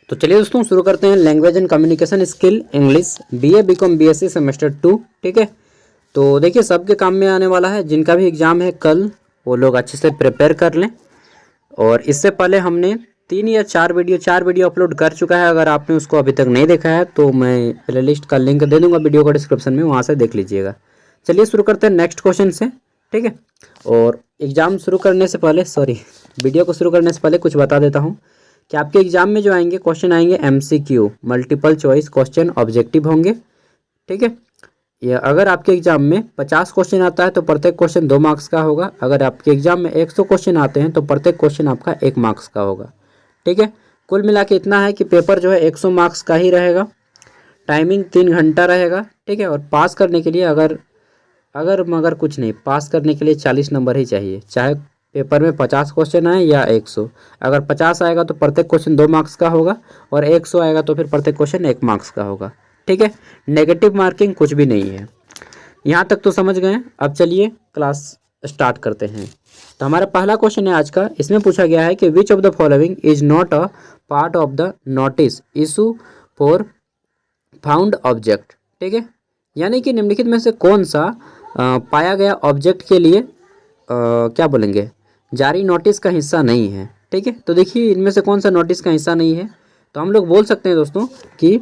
तो चलिए दोस्तों शुरू करते हैं language and communication skill English BA BCom BSc semester 2। ठीक है, तो देखिए सबके काम में आने वाला है। जिनका भी एग्ज़ाम है कल वो लोग अच्छे से प्रिपेयर कर लें। और इससे पहले हमने 3 या 4 वीडियो अपलोड कर चुका है। अगर आपने उसको अभी तक नहीं देखा है तो मैं प्लेलिस्ट का लिंक दे दूंगा वीडियो को डिस्क्रिप्शन में, वहाँ से देख लीजिएगा। चलिए शुरू करते हैं नेक्स्ट क्वेश्चन से। ठीक है, और एग्ज़ाम शुरू करने से पहले वीडियो को शुरू करने से पहले कुछ बता देता हूँ कि आपके एग्ज़ाम में जो आएंगे क्वेश्चन आएंगे MCQ multiple choice question objective होंगे। ठीक है, ये अगर आपके एग्ज़ाम में 50 क्वेश्चन आता है तो प्रत्येक क्वेश्चन 2 मार्क्स का होगा। अगर आपके एग्ज़ाम में 100 क्वेश्चन आते हैं तो प्रत्येक क्वेश्चन आपका 1 मार्क्स का होगा। ठीक है, कुल मिला के इतना है कि पेपर जो है 100 मार्क्स का ही रहेगा। टाइमिंग 3 घंटा रहेगा। ठीक है, और पास करने के लिए मगर कुछ नहीं, पास करने के लिए 40 नंबर ही चाहिए, चाहे पेपर में 50 क्वेश्चन आए या 100। अगर 50 आएगा तो प्रत्येक क्वेश्चन 2 मार्क्स का होगा और 100 आएगा तो फिर प्रत्येक क्वेश्चन 1 मार्क्स का होगा। ठीक है, नेगेटिव मार्किंग कुछ भी नहीं है। यहाँ तक तो समझ गए। अब चलिए क्लास स्टार्ट करते हैं। तो हमारा पहला क्वेश्चन है आज का। इसमें पूछा गया है कि which of the following is not a part of the notice issue for found object. ठीक है, यानी कि निम्नलिखित में से कौन सा पाया गया ऑब्जेक्ट के लिए क्या बोलेंगे, जारी नोटिस का हिस्सा नहीं है। ठीक है, तो देखिए इनमें से कौन सा नोटिस का हिस्सा नहीं है। तो हम लोग बोल सकते हैं दोस्तों कि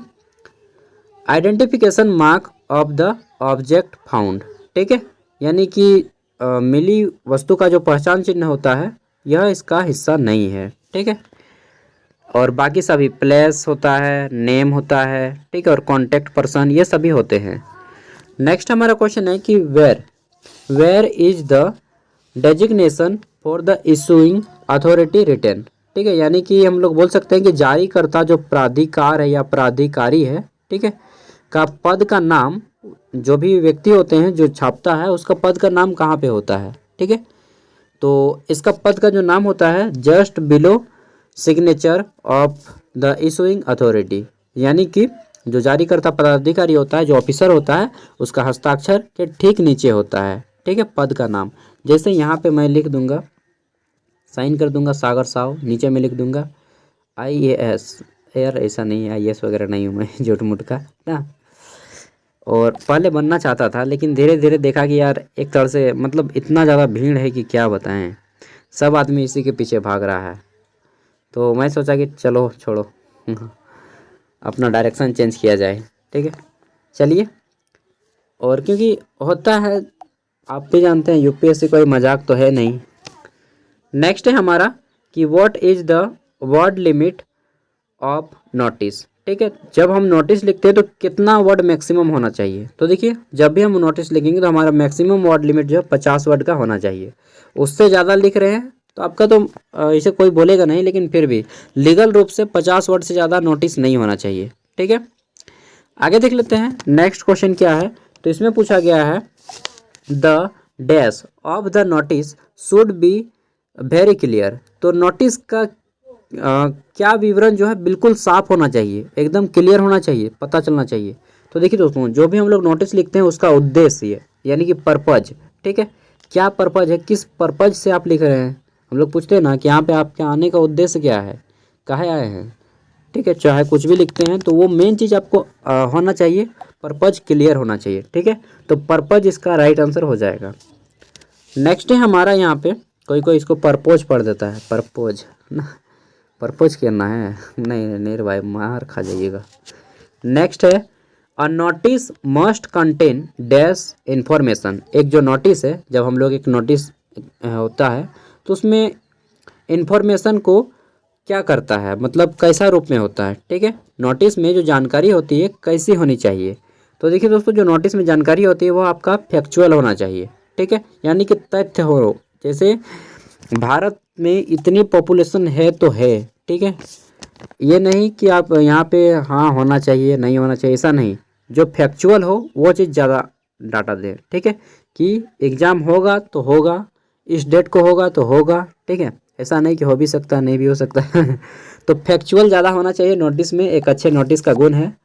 identification mark of the object found. ठीक है, यानी कि मिली वस्तु का जो पहचान चिन्ह होता है यह इसका हिस्सा नहीं है। ठीक है, और बाकी सभी प्लेस होता है, नेम होता है, ठीक है, और कॉन्टैक्ट पर्सन ये सभी होते हैं। नेक्स्ट हमारा क्वेश्चन है कि where is the designation for the issuing authority written. ठीक है, यानी कि हम लोग बोल सकते हैं कि जारीकर्ता जो प्राधिकार है या प्राधिकारी है, ठीक है, का पद का नाम, जो भी व्यक्ति होते हैं जो छापता है उसका पद का नाम कहाँ पे होता है। ठीक है, तो इसका पद का जो नाम होता है just below signature of the issuing authority, यानी कि जो जारीकर्ता पदाधिकारी होता है, जो ऑफिसर होता है, उसका हस्ताक्षर के ठीक नीचे होता है। ठीक है, पद का नाम। जैसे यहाँ पे मैं लिख दूंगा, साइन कर दूंगा सागर साव, नीचे में लिख दूंगा IAS। यार ऐसा नहीं है, IAS वगैरह नहीं हूँ मैं झूठ मूठ का ना। और पहले बनना चाहता था लेकिन धीरे धीरे देखा कि यार एक तरह से मतलब इतना ज़्यादा भीड़ है कि क्या बताएं, सब आदमी इसी के पीछे भाग रहा है। तो मैं सोचा कि चलो छोड़ो अपना डायरेक्शन चेंज किया जाए। ठीक है, चलिए। और क्योंकि होता है, आप भी जानते हैं UPSC कोई मजाक तो है नहीं। नेक्स्ट है हमारा कि what is the word limit of notice. ठीक है, जब हम नोटिस लिखते हैं तो कितना वर्ड मैक्सिमम होना चाहिए। तो देखिए जब भी हम नोटिस लिखेंगे तो हमारा मैक्सिमम वर्ड लिमिट जो है 50 वर्ड का होना चाहिए। उससे ज़्यादा लिख रहे हैं तो आपका तो इसे कोई बोलेगा नहीं, लेकिन फिर भी लीगल रूप से 50 वर्ड से ज़्यादा नोटिस नहीं होना चाहिए। ठीक है, आगे देख लेते हैं नेक्स्ट क्वेश्चन क्या है। तो इसमें पूछा गया है the dash of the notice should be very clear. तो नोटिस का क्या विवरण जो है बिल्कुल साफ होना चाहिए, एकदम क्लियर होना चाहिए, पता चलना चाहिए। तो देखिए दोस्तों, जो भी हम लोग नोटिस लिखते हैं उसका उद्देश्य यानी कि पर्पज। ठीक है, क्या पर्पज है, किस पर्पज से आप लिख रहे हैं। हम लोग पूछते हैं ना कि यहाँ पे आपके आने का उद्देश्य क्या है, काहे आए हैं। ठीक है, चाहे कुछ भी लिखते हैं तो वो मेन चीज़ आपको होना चाहिए, पर्पज क्लियर होना चाहिए। ठीक है, तो पर्पज इसका राइट आंसर हो जाएगा। नेक्स्ट है हमारा यहाँ पे, कोई इसको परपोज पढ़ देता है, परपोज ना, परपोज करना है, नहीं भाई मार खा जाइएगा। नेक्स्ट है a notice must contain dash information. एक जो नोटिस है, जब हम लोग एक नोटिस होता है तो उसमें इन्फॉर्मेशन को क्या करता है, मतलब कैसा रूप में होता है। ठीक है, नोटिस में जो जानकारी होती है कैसी होनी चाहिए। तो देखिए दोस्तों, जो नोटिस में जानकारी होती है वो आपका फैक्चुअल होना चाहिए। ठीक है, यानी कि तथ्य हो। जैसे भारत में इतनी पॉपुलेशन है तो है, ठीक है, ये नहीं कि आप यहाँ पे हाँ होना चाहिए नहीं होना चाहिए, ऐसा नहीं। जो फैक्चुअल हो वो चीज़ ज़्यादा डाटा दे। ठीक है, कि एग्ज़ाम होगा तो होगा, इस डेट को होगा तो होगा। ठीक है, ऐसा नहीं कि हो भी सकता नहीं भी हो सकता तो फैक्चुअल ज़्यादा होना चाहिए नोटिस में, एक अच्छे नोटिस का गुण है।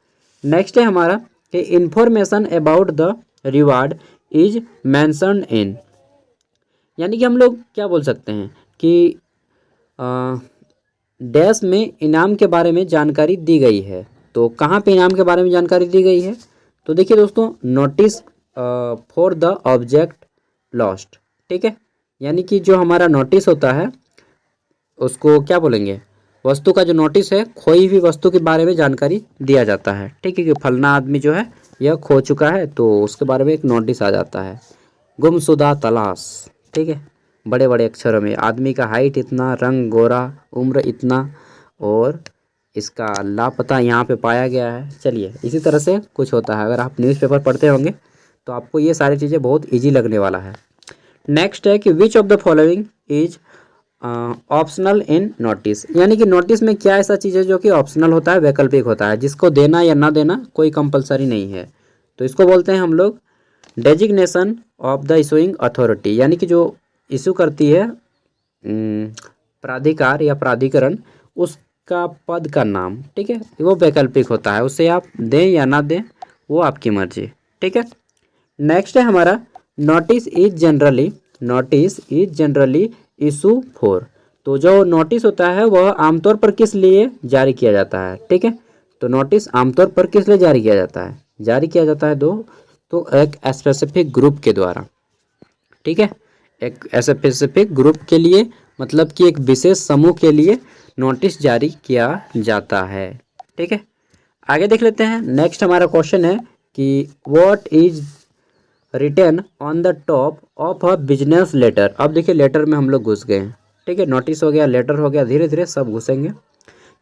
नेक्स्ट है हमारा कि information about the reward is mentioned in, यानी कि हम लोग क्या बोल सकते हैं कि डैश में इनाम के बारे में जानकारी दी गई है। तो कहाँ पे इनाम के बारे में जानकारी दी गई है? तो देखिए दोस्तों, notice for the object lost, ठीक है, यानी कि जो हमारा नोटिस होता है उसको क्या बोलेंगे, वस्तु का जो नोटिस है, खोई हुई वस्तु के बारे में जानकारी दिया जाता है, ठीक है, कि फलना आदमी जो है यह खो चुका है, तो उसके बारे में एक नोटिस आ जाता है। गुमशुदा तलाश, ठीक है, बड़े बड़े अक्षरों में, आदमी का हाइट इतना, रंग गोरा, उम्र इतना, और इसका लापता यहाँ पे पाया गया है। चलिए, इसी तरह से कुछ होता है। अगर आप न्यूज़पेपर पढ़ते होंगे तो आपको ये सारी चीज़ें बहुत ईजी लगने वाला है। नेक्स्ट है कि which of the following is optional in notice, यानी कि नोटिस में क्या ऐसा चीज़ है जो कि ऑप्शनल होता है, वैकल्पिक होता है, जिसको देना या ना देना कोई कंपलसरी नहीं है। तो इसको बोलते हैं हम लोग designation of the issuing authority, यानी कि जो इशू करती है प्राधिकार या प्राधिकरण, उसका पद का नाम, ठीक है, वो वैकल्पिक होता है, उसे आप दें या ना दें वो आपकी मर्जी, ठीक है। नेक्स्ट है हमारा notice is generally issue for, तो जो नोटिस होता है वह आमतौर पर किस लिए जारी किया जाता है, ठीक है। तो नोटिस आमतौर पर किस लिए जारी किया जाता है? जारी किया जाता है तो एक स्पेसिफिक ग्रुप के द्वारा, ठीक है, एक स्पेसिफिक ग्रुप के लिए, मतलब कि एक विशेष समूह के लिए नोटिस जारी किया जाता है, ठीक है। आगे देख लेते हैं। नेक्स्ट हमारा क्वेश्चन है कि what is written on the top of a business letter. अब देखिए, लेटर में हम लोग घुस गए हैं, ठीक है, नोटिस हो गया, लेटर हो गया, धीरे धीरे सब घुसेंगे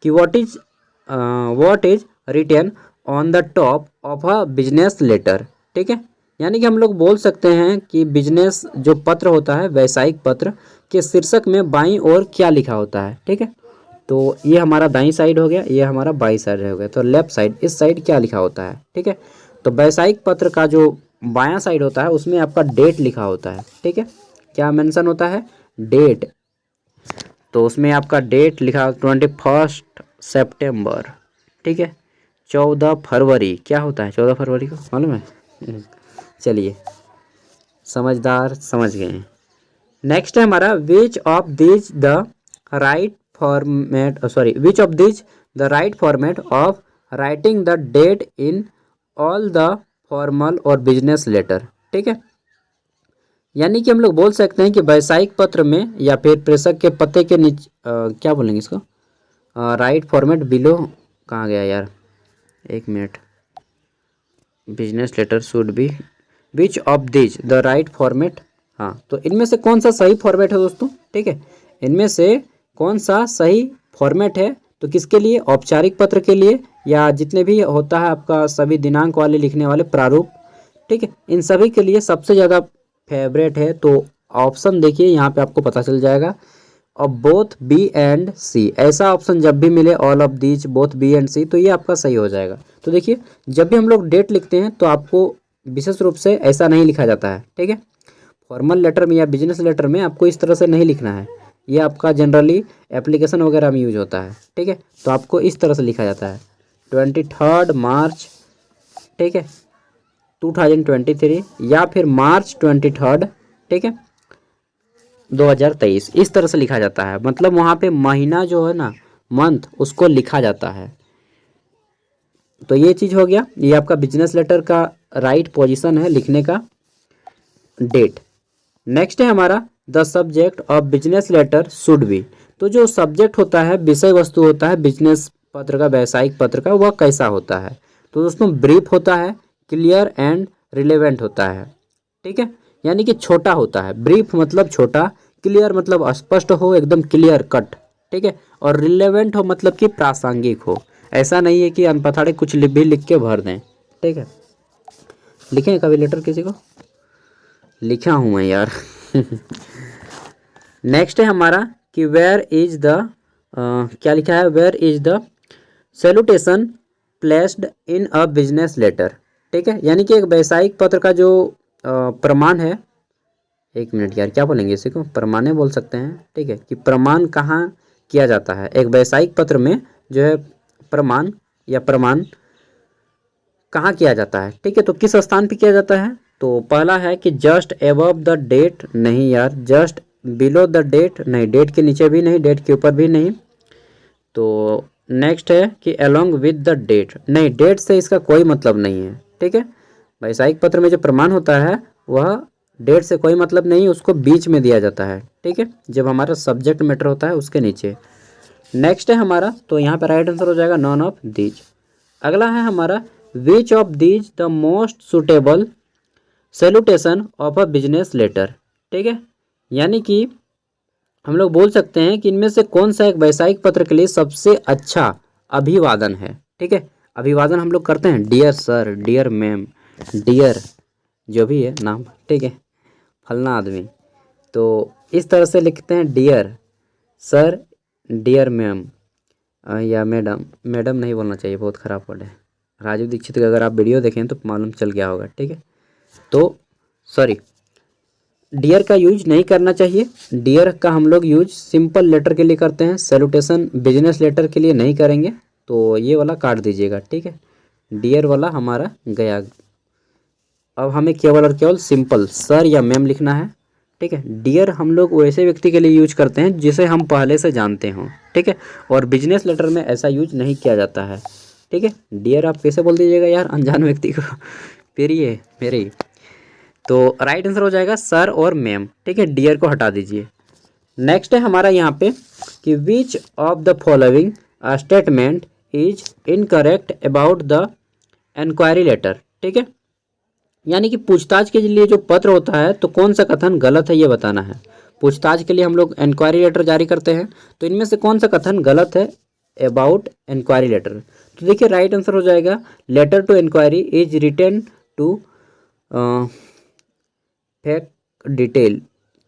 कि what is written on the top of a business letter, ठीक है, यानी कि हम लोग बोल सकते हैं कि बिजनेस जो पत्र होता है, व्यावसायिक पत्र के शीर्षक में बाईं ओर क्या लिखा होता है, ठीक है। तो ये हमारा दाईं साइड हो गया, ये हमारा बाईं साइड हो गया, तो लेफ्ट साइड, इस साइड क्या लिखा होता है, ठीक है। तो व्यावसायिक पत्र का जो बायां साइड होता है उसमें आपका डेट लिखा होता है, ठीक है, क्या मेंशन होता है? डेट। तो उसमें आपका डेट लिखा 21 सितंबर, ठीक है। 14 फरवरी क्या होता है 14 फरवरी को, मालूम है? चलिए, समझदार समझ गए हैं। नेक्स्ट है हमारा which of this the right format of writing the date in all the formal और बिजनेस लेटर, ठीक है, यानी कि हम लोग बोल सकते हैं कि व्यावसायिक पत्र में या फिर प्रेषक के पते के नीचे क्या बोलेंगे इसको, राइट फॉर्मेट बिलो, कहाँ गया यार, एक minute, business letter should be which of this the right format, हाँ, तो इनमें से कौन सा सही फॉर्मेट है दोस्तों, ठीक है, इनमें से कौन सा सही फॉर्मेट है, तो किसके लिए? औपचारिक पत्र के लिए, या जितने भी होता है आपका सभी दिनांक वाले लिखने वाले प्रारूप, ठीक है, इन सभी के लिए सबसे ज़्यादा फेवरेट है। तो ऑप्शन देखिए यहाँ पे आपको पता चल जाएगा, और बोथ बी एंड सी, ऐसा ऑप्शन जब भी मिले, all of these, both B and C, तो ये आपका सही हो जाएगा। तो देखिए, जब भी हम लोग डेट लिखते हैं तो आपको विशेष रूप से ऐसा नहीं लिखा जाता है, ठीक है, फॉर्मल लेटर में या बिजनेस लेटर में आपको इस तरह से नहीं लिखना है, ये आपका जनरली एप्लीकेशन वगैरह में यूज होता है, ठीक है, तो आपको इस तरह से लिखा जाता है 23 मार्च, ठीक है, 2023, या फिर मार्च 23, ठीक है, 2023, इस तरह से लिखा जाता है, मतलब वहाँ पे महीना जो है ना, मंथ, उसको लिखा जाता है। तो ये चीज़ हो गया, ये आपका बिजनेस लेटर का राइट पोजीशन है लिखने का, डेट। नेक्स्ट है हमारा the subject of business letter should be, तो जो सब्जेक्ट होता है, विषय वस्तु होता है बिजनेस पत्र का, व्यावसायिक पत्र का, वह कैसा होता है? तो दोस्तों ब्रीफ होता है, क्लियर एंड रिलेवेंट होता है, ठीक है, यानी कि छोटा होता है, ब्रीफ मतलब छोटा, क्लियर मतलब स्पष्ट हो, एकदम क्लियर कट, ठीक है, और रिलेवेंट हो मतलब कि प्रासंगिक हो, ऐसा नहीं है कि अनपढ़े कुछ भी लिख के भर दें, ठीक है। लिखें कभी लेटर किसी को? लिखा हूँ मैं यार। नेक्स्ट है हमारा कि वेयर इज द क्या लिखा है, where is the salutation placed in a business letter, ठीक है, यानी कि एक व्यावसायिक पत्र का जो प्रमाण है, एक मिनट यार, क्या बोलेंगे इसी को, प्रमाण बोल सकते हैं, ठीक है, कि प्रमाण कहाँ किया जाता है एक व्यावसायिक पत्र में, जो है प्रमाण या प्रमाण कहाँ किया जाता है, ठीक है, तो किस स्थान पे किया जाता है? तो पहला है कि जस्ट एबव द डेट, नहीं यार, जस्ट बिलो द डेट नहीं, डेट के नीचे भी नहीं, डेट के ऊपर भी नहीं, तो नेक्स्ट है कि अलोंग विद द डेट, नहीं डेट से इसका कोई मतलब नहीं है, ठीक है। वैसायिक पत्र में जो प्रमाण होता है वह डेट से कोई मतलब नहीं, उसको बीच में दिया जाता है, ठीक है, जब हमारा सब्जेक्ट मैटर होता है उसके नीचे। नेक्स्ट है हमारा, तो यहाँ पर राइट आंसर हो जाएगा नॉन ऑफ दीज। अगला है हमारा which of these the most suitable salutation of a business letter, ठीक है। यानी कि हम लोग बोल सकते हैं कि इनमें से कौन सा एक वैसायिक पत्र के लिए सबसे अच्छा अभिवादन है, ठीक है। अभिवादन हम लोग करते हैं dear sir, dear ma'am, dear जो भी है नाम, ठीक है, फलना आदमी, तो इस तरह से लिखते हैं डियर सर, डियर मैम या मैडम। मैडम नहीं बोलना चाहिए, बहुत ख़राब वर्ड है। राजीव दीक्षित का अगर आप वीडियो देखें तो मालूम चल गया होगा, ठीक है। तो सॉरी, डियर का यूज नहीं करना चाहिए। डियर का हम लोग यूज सिंपल लेटर के लिए करते हैं, सैल्यूटेशन बिजनेस लेटर के लिए नहीं करेंगे, तो ये वाला काट दीजिएगा, ठीक है। डियर वाला हमारा गया। अब हमें केवल और केवल सिंपल सर या मैम लिखना है, ठीक है। डियर हम लोग वैसे व्यक्ति के लिए यूज करते हैं जिसे हम पहले से जानते हों, ठीक है, और बिजनेस लेटर में ऐसा यूज नहीं किया जाता है, ठीक है। डियर आप कैसे बोल दीजिएगा यार अनजान व्यक्ति को, फिर ये मेरे ही। तो राइट आंसर हो जाएगा सर और मैम, ठीक है, डियर को हटा दीजिए। नेक्स्ट है हमारा यहाँ पे कि which of the following statement is incorrect about the inquiry letter, ठीक है। यानी कि पूछताछ के लिए जो पत्र होता है तो कौन सा कथन गलत है ये बताना है। पूछताछ के लिए हम लोग इंक्वायरी लेटर जारी करते हैं, तो इनमें से कौन सा कथन गलत है अबाउट इंक्वायरी लेटर। तो देखिए राइट आंसर हो जाएगा letter to inquiry is written to fact detail.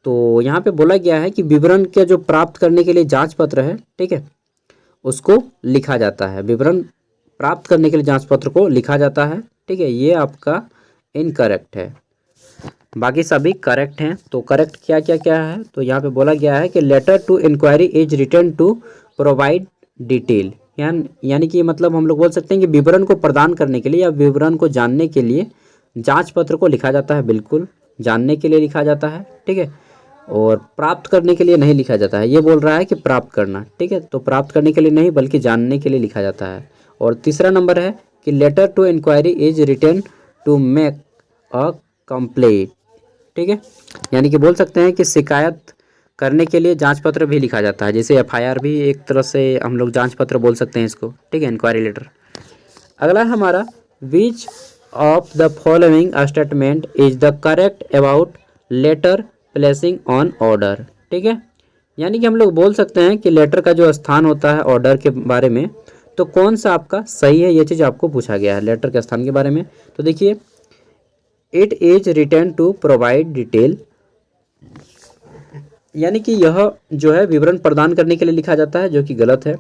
तो यहाँ पे बोला गया है कि विवरण के जो प्राप्त करने के लिए जांच पत्र है, ठीक है, उसको लिखा जाता है। विवरण प्राप्त करने के लिए जांच पत्र को लिखा जाता है, ठीक है। ये आपका इनकरेक्ट है, बाकी सभी करेक्ट हैं। तो करेक्ट क्या क्या क्या है, तो यहाँ पे बोला गया है कि letter to inquiry is written to provide detail, यानी कि मतलब हम लोग बोल सकते हैं कि विवरण को प्रदान करने के लिए या विवरण को जानने के लिए जांच पत्र को लिखा जाता है। बिल्कुल जानने के लिए लिखा जाता है, ठीक है, और प्राप्त करने के लिए नहीं लिखा जाता है। ये बोल रहा है कि प्राप्त करना, ठीक है, तो प्राप्त करने के लिए नहीं बल्कि जानने के लिए लिखा जाता है। और तीसरा नंबर है कि letter to inquiry is written to make a complaint, ठीक है, यानी कि बोल सकते हैं कि शिकायत करने के लिए जांच पत्र भी लिखा जाता है, जैसे एफआईआर भी एक तरह से हम लोग जांच पत्र बोल सकते हैं इसको, ठीक है, इंक्वायरी लेटर। अगला है हमारा which of the following statement is the correct about letter placing on order, ठीक है, यानी कि हम लोग बोल सकते हैं कि लेटर का जो स्थान होता है ऑर्डर के बारे में, तो कौन सा आपका सही है, ये चीज़ आपको पूछा गया है लेटर के स्थान के बारे में। तो देखिए it is written to provide detail, यानी कि यह जो है विवरण प्रदान करने के लिए लिखा जाता है, जो कि गलत है,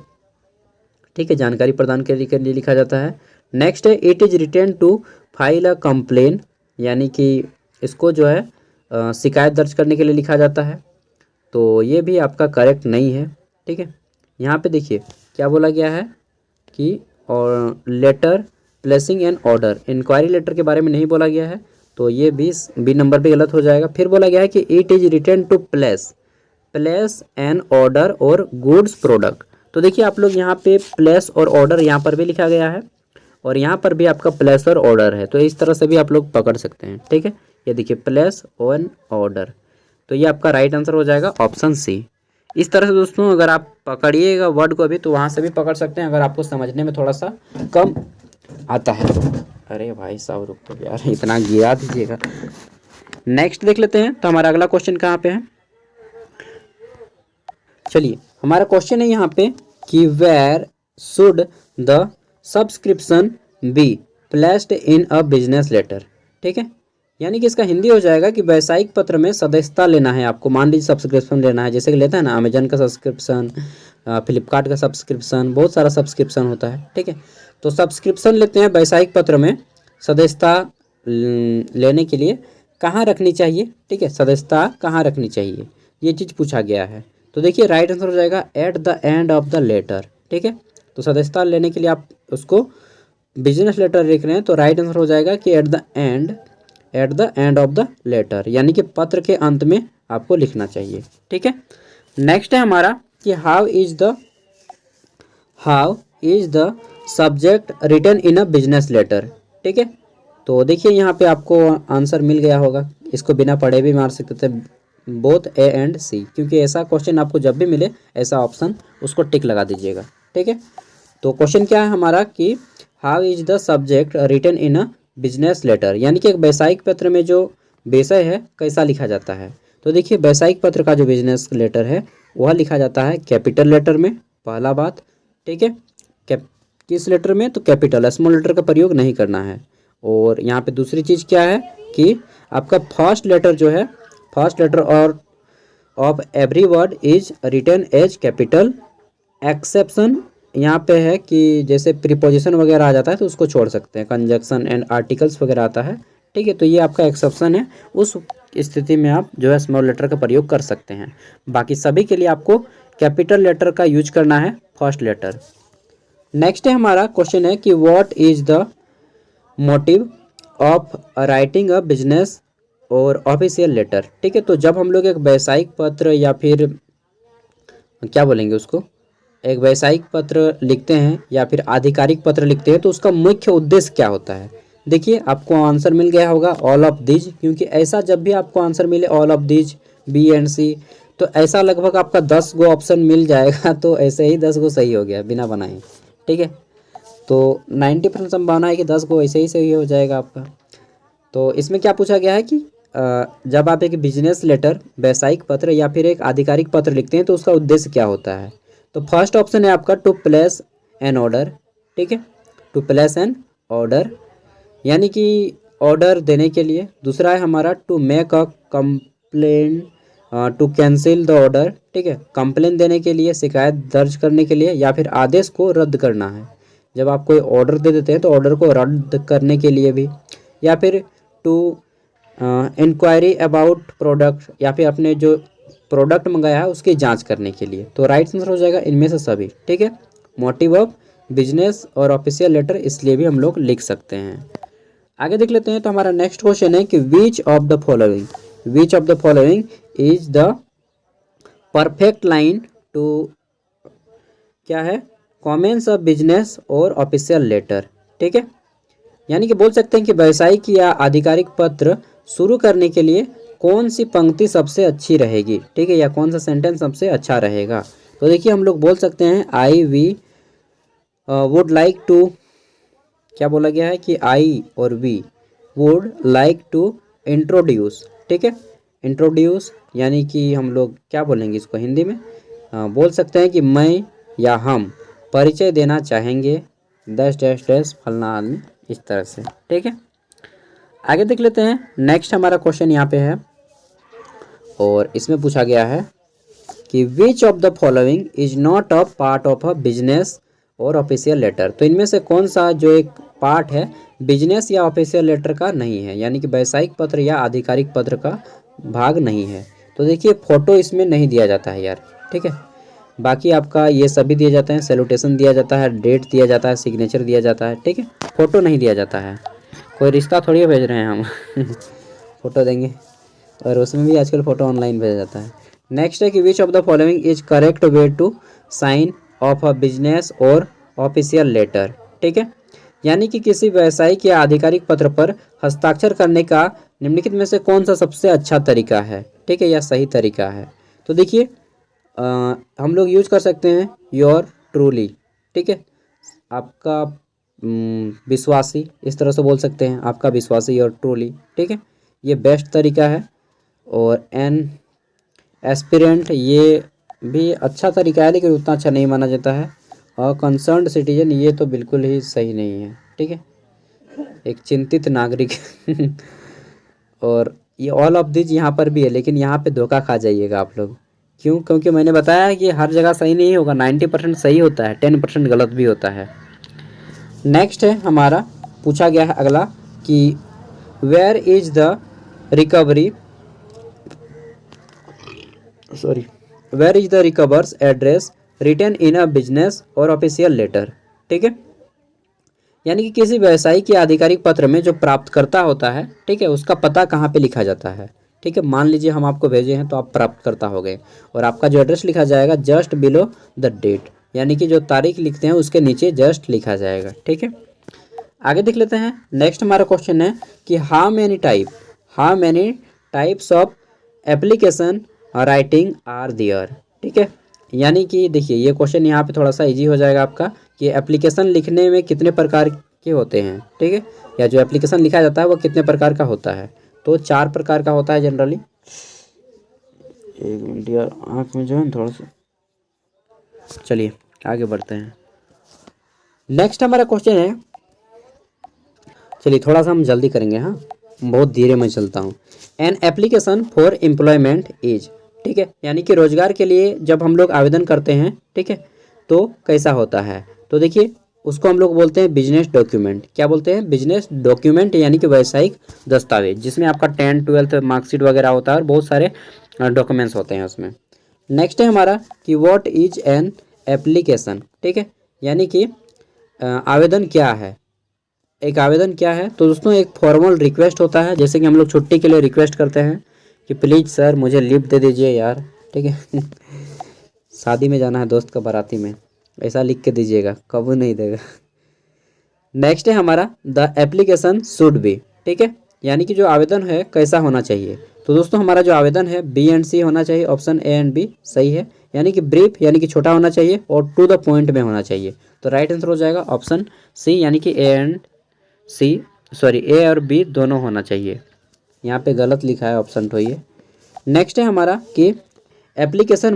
ठीक है, जानकारी प्रदान करने के लिए लिखा जाता है। नेक्स्ट है it is written to file a complain, यानी कि इसको जो है शिकायत दर्ज करने के लिए लिखा जाता है, तो ये भी आपका करेक्ट नहीं है, ठीक है। यहाँ पे देखिए क्या बोला गया है कि और letter placing an order, inquiry letter के बारे में नहीं बोला गया है, तो ये बी नंबर पे गलत हो जाएगा। फिर बोला गया है कि it is written to place an order और गुड्स प्रोडक्ट, तो देखिए आप लोग यहाँ पे प्लेस और ऑर्डर यहाँ पर भी लिखा गया है और यहाँ पर भी आपका प्लेस और ऑर्डर है, तो इस तरह से भी आप लोग पकड़ सकते हैं, ठीक है। ये देखिए प्लेस ऑन ऑर्डर, तो ये आपका राइट आंसर हो जाएगा ऑप्शन सी। इस तरह से दोस्तों अगर आप पकड़िएगा वर्ड को अभी तो वहाँ से भी पकड़ सकते हैं, अगर आपको समझने में थोड़ा सा कम आता है। अरे भाई साहब रुक तो यार, इतना गिरा दीजिएगा। नेक्स्ट देख लेते हैं, तो हमारा अगला क्वेश्चन कहाँ पे है। चलिए हमारा क्वेश्चन है यहाँ पे कि where should the subscription be placed in a business letter, ठीक है, यानी कि इसका हिंदी हो जाएगा कि व्यावसायिक पत्र में सदस्यता लेना है आपको। मान लीजिए सब्सक्रिप्शन लेना है, जैसे कि लेता है ना अमेजन का सब्सक्रिप्शन, फ्लिपकार्ट का सब्सक्रिप्शन, बहुत सारा सब्सक्रिप्शन होता है, ठीक है। तो सब्सक्रिप्शन लेते हैं व्यावसायिक पत्र में, सदस्यता लेने के लिए कहाँ रखनी चाहिए, ठीक है, सदस्यता कहाँ रखनी चाहिए, ये चीज़ पूछा गया है। तो देखिए राइट आंसर हो जाएगा at the end of the letter, ठीक है। तो सदस्यता लेने के लिए आप उसको बिजनेस लेटर लिख रहे हैं, तो राइट आंसर हो जाएगा कि at the end of the letter, यानी कि पत्र के अंत में आपको लिखना चाहिए, ठीक है। नेक्स्ट है हमारा कि how is the how is the subject written in a business letter. ठीक है, तो देखिए यहाँ पे आपको आंसर मिल गया होगा, इसको बिना पढ़े भी मार सकते थे, बोथ ए एंड सी, क्योंकि ऐसा क्वेश्चन आपको जब भी मिले ऐसा ऑप्शन उसको टिक लगा दीजिएगा। ठीक है, तो क्वेश्चन क्या है हमारा कि how is the subject written in a business letter, यानी कि एक व्यावसायिक पत्र में जो विषय है कैसा लिखा जाता है। तो देखिए व्यावसायिक पत्र का जो बिजनेस लेटर है वह लिखा जाता है कैपिटल लेटर में, पहला बात। ठीक है, किस लेटर में, तो कैपिटल, स्मॉल लेटर का प्रयोग नहीं करना है। और यहाँ पे दूसरी चीज़ क्या है कि आपका फर्स्ट लेटर जो है, फर्स्ट लेटर और of every word is written as capital. Exception यहाँ पे है कि जैसे प्रीपोजिशन वगैरह आ जाता है तो उसको छोड़ सकते हैं, कंजक्शन एंड आर्टिकल्स वगैरह आता है। ठीक है, तो ये आपका एक्सेप्शन है, उस स्थिति में आप जो है स्मॉल लेटर का प्रयोग कर सकते हैं। बाकी सभी के लिए आपको कैपिटल लेटर का यूज करना है, फर्स्ट लेटर। नेक्स्ट है हमारा क्वेश्चन है कि what is the motive of writing a business और ऑफिशियल लेटर। ठीक है, तो जब हम लोग एक व्यावसायिक पत्र या फिर क्या बोलेंगे उसको, एक व्यावसायिक पत्र लिखते हैं या फिर आधिकारिक पत्र लिखते हैं तो उसका मुख्य उद्देश्य क्या होता है। देखिए आपको आंसर मिल गया होगा ऑल ऑफ दीज, क्योंकि ऐसा जब भी आपको आंसर मिले all of these, B and C, तो ऐसा लगभग आपका 10 गो ऑप्शन मिल जाएगा, तो ऐसे ही 10 गो सही हो गया बिना बनाए। ठीक है, तो 90% संभावना है कि 10 गो ऐसे ही सही हो जाएगा आपका। तो इसमें क्या पूछा गया है कि जब आप एक बिजनेस लेटर, व्यावसायिक पत्र या फिर एक आधिकारिक पत्र लिखते हैं तो उसका उद्देश्य क्या होता है। तो फर्स्ट ऑप्शन है आपका टू प्लेस एन ऑर्डर। ठीक है, टू प्लेस एन ऑर्डर यानी कि ऑर्डर देने के लिए। दूसरा है हमारा to make a complain, to cancel the order. ठीक है, कंप्लेन देने के लिए, शिकायत दर्ज करने के लिए, या फिर आदेश को रद्द करना है। जब आप कोई ऑर्डर दे देते हैं तो ऑर्डर को रद्द करने के लिए भी, या फिर टू इंक्वायरी अबाउट प्रोडक्ट, या फिर अपने जो प्रोडक्ट मंगाया है उसकी जांच करने के लिए। तो राइट आंसर हो जाएगा इनमें से सभी। ठीक है, मोटिव ऑफ बिजनेस और ऑफिशियल लेटर इसलिए भी हम लोग लिख सकते हैं। आगे देख लेते हैं, तो हमारा नेक्स्ट क्वेश्चन है कि which of the following, which of the following is the perfect line to, क्या है, कॉमेंट्स ऑफ बिजनेस और ऑफिशियल लेटर। ठीक है, यानी कि बोल सकते हैं कि व्यावसायिक या आधिकारिक पत्र शुरू करने के लिए कौन सी पंक्ति सबसे अच्छी रहेगी। ठीक है, या कौन सा सेंटेंस सबसे अच्छा रहेगा। तो देखिए हम लोग बोल सकते हैं I we would like to, क्या बोला गया है कि आई और we would like to introduce. ठीक है, इंट्रोड्यूस यानी कि हम लोग क्या बोलेंगे इसको हिंदी में, बोल सकते हैं कि मैं या हम परिचय देना चाहेंगे डैश डैश डैश फलना आदमी, इस तरह से। ठीक है, आगे देख लेते हैं। नेक्स्ट हमारा क्वेश्चन यहाँ पे है और इसमें पूछा गया है कि which of the following is not a part of a business और ऑफिशियल लेटर। तो इनमें से कौन सा जो एक पार्ट है बिजनेस या ऑफिशियल लेटर का नहीं है, यानी कि व्यावसायिक पत्र या आधिकारिक पत्र का भाग नहीं है। तो देखिए फ़ोटो इसमें नहीं दिया जाता है यार। ठीक है, बाकी आपका ये सभी दिए जाते हैं, सैल्यूटेशन दिया जाता है, डेट दिया जाता है, सिग्नेचर दिया जाता है। ठीक है, फ़ोटो नहीं दिया जाता है, कोई रिश्ता थोड़ी भेज रहे हैं हम फ़ोटो देंगे, और उसमें भी आजकल फ़ोटो ऑनलाइन भेजा जाता है। नेक्स्ट है कि which of the following is correct way to sign off a business और ऑफिशियल लेटर। ठीक है, यानी कि किसी व्यावसायिक या आधिकारिक पत्र पर हस्ताक्षर करने का निम्नलिखित में से कौन सा सबसे अच्छा तरीका है। ठीक है, या सही तरीका है। तो देखिए हम लोग यूज कर सकते हैं योर ट्रूली। ठीक है, आपका विश्वासी, इस तरह से बोल सकते हैं, आपका विश्वासी योर ट्रूली। ठीक है, ये बेस्ट तरीका है। और एन एस्पिरेंट ये भी अच्छा तरीका है लेकिन उतना अच्छा नहीं माना जाता है। और कंसर्न्ड सिटीजन ये तो बिल्कुल ही सही नहीं है। ठीक है, एक चिंतित नागरिक और ये ऑल ऑफ दिस यहाँ पर भी है, लेकिन यहाँ पे धोखा खा जाइएगा आप लोग। क्यों? क्योंकि मैंने बताया कि हर जगह सही नहीं होगा, 90% सही होता है, 10% गलत भी होता है। नेक्स्ट है हमारा पूछा गया है अगला कि where is the recovery, where is the recovers address written in a business और ऑफिशियल लेटर। ठीक है, यानी कि किसी व्यावसायिक या आधिकारिक पत्र में जो प्राप्तकर्ता होता है, ठीक है, उसका पता कहाँ पे लिखा जाता है। ठीक है, मान लीजिए हम आपको भेजे हैं तो आप प्राप्तकर्ता हो गए और आपका जो एड्रेस लिखा जाएगा जस्ट बिलो द डेट, यानी कि जो तारीख लिखते हैं उसके नीचे जस्ट लिखा जाएगा। ठीक है, आगे देख लेते हैं। नेक्स्ट हमारा क्वेश्चन है कि how many types of application writing are there. ठीक है, यानी कि देखिए ये क्वेश्चन यहाँ पे थोड़ा सा इजी हो जाएगा आपका कि एप्लीकेशन लिखने में कितने प्रकार के होते हैं। ठीक है, या जो एप्लीकेशन लिखा जाता है वो कितने प्रकार का होता है। तो 4 प्रकार का होता है जनरली। एक मिनट यार, आँख में जो है थोड़ा सा, चलिए आगे बढ़ते हैं। नेक्स्ट हमारा क्वेश्चन है, चलिए थोड़ा सा हम जल्दी करेंगे, हाँ बहुत धीरे में चलता हूँ। An application for employment is. ठीक है, यानी कि रोजगार के लिए जब हम लोग आवेदन करते हैं, ठीक है, तो कैसा होता है। तो देखिए उसको हम लोग बोलते हैं बिजनेस डॉक्यूमेंट। क्या बोलते हैं? बिजनेस डॉक्यूमेंट, यानी कि व्यावसायिक दस्तावेज, जिसमें आपका 10th 12th मार्कशीट वगैरह होता है और बहुत सारे डॉक्यूमेंट्स होते हैं उसमें। नेक्स्ट है हमारा कि व्हाट इज एन एप्लीकेशन। ठीक है, यानी कि आवेदन क्या है, एक आवेदन क्या है। तो दोस्तों एक फॉर्मल रिक्वेस्ट होता है, जैसे कि हम लोग छुट्टी के लिए रिक्वेस्ट करते हैं कि प्लीज़ सर मुझे लीव दे दीजिए यार। ठीक है शादी में जाना है दोस्त का बाराती में, ऐसा लिख के दीजिएगा, कभी नहीं देगा। नेक्स्ट है हमारा द एप्लीकेशन शुड बी। ठीक है, यानी कि जो आवेदन है कैसा होना चाहिए। तो दोस्तों हमारा जो आवेदन है बी एंड सी होना चाहिए, ऑप्शन ए एंड बी सही है, यानी कि ब्रीफ यानी कि छोटा होना चाहिए और टू द पॉइंट में होना चाहिए। तो राइट आंसर हो जाएगा ऑप्शन सी, यानी कि ए एंड सी, सॉरी ए और बी दोनों होना चाहिए। यहाँ पे गलत लिखा है ऑप्शन, तो ये। नेक्स्ट है हमारा कि एप्लीकेशन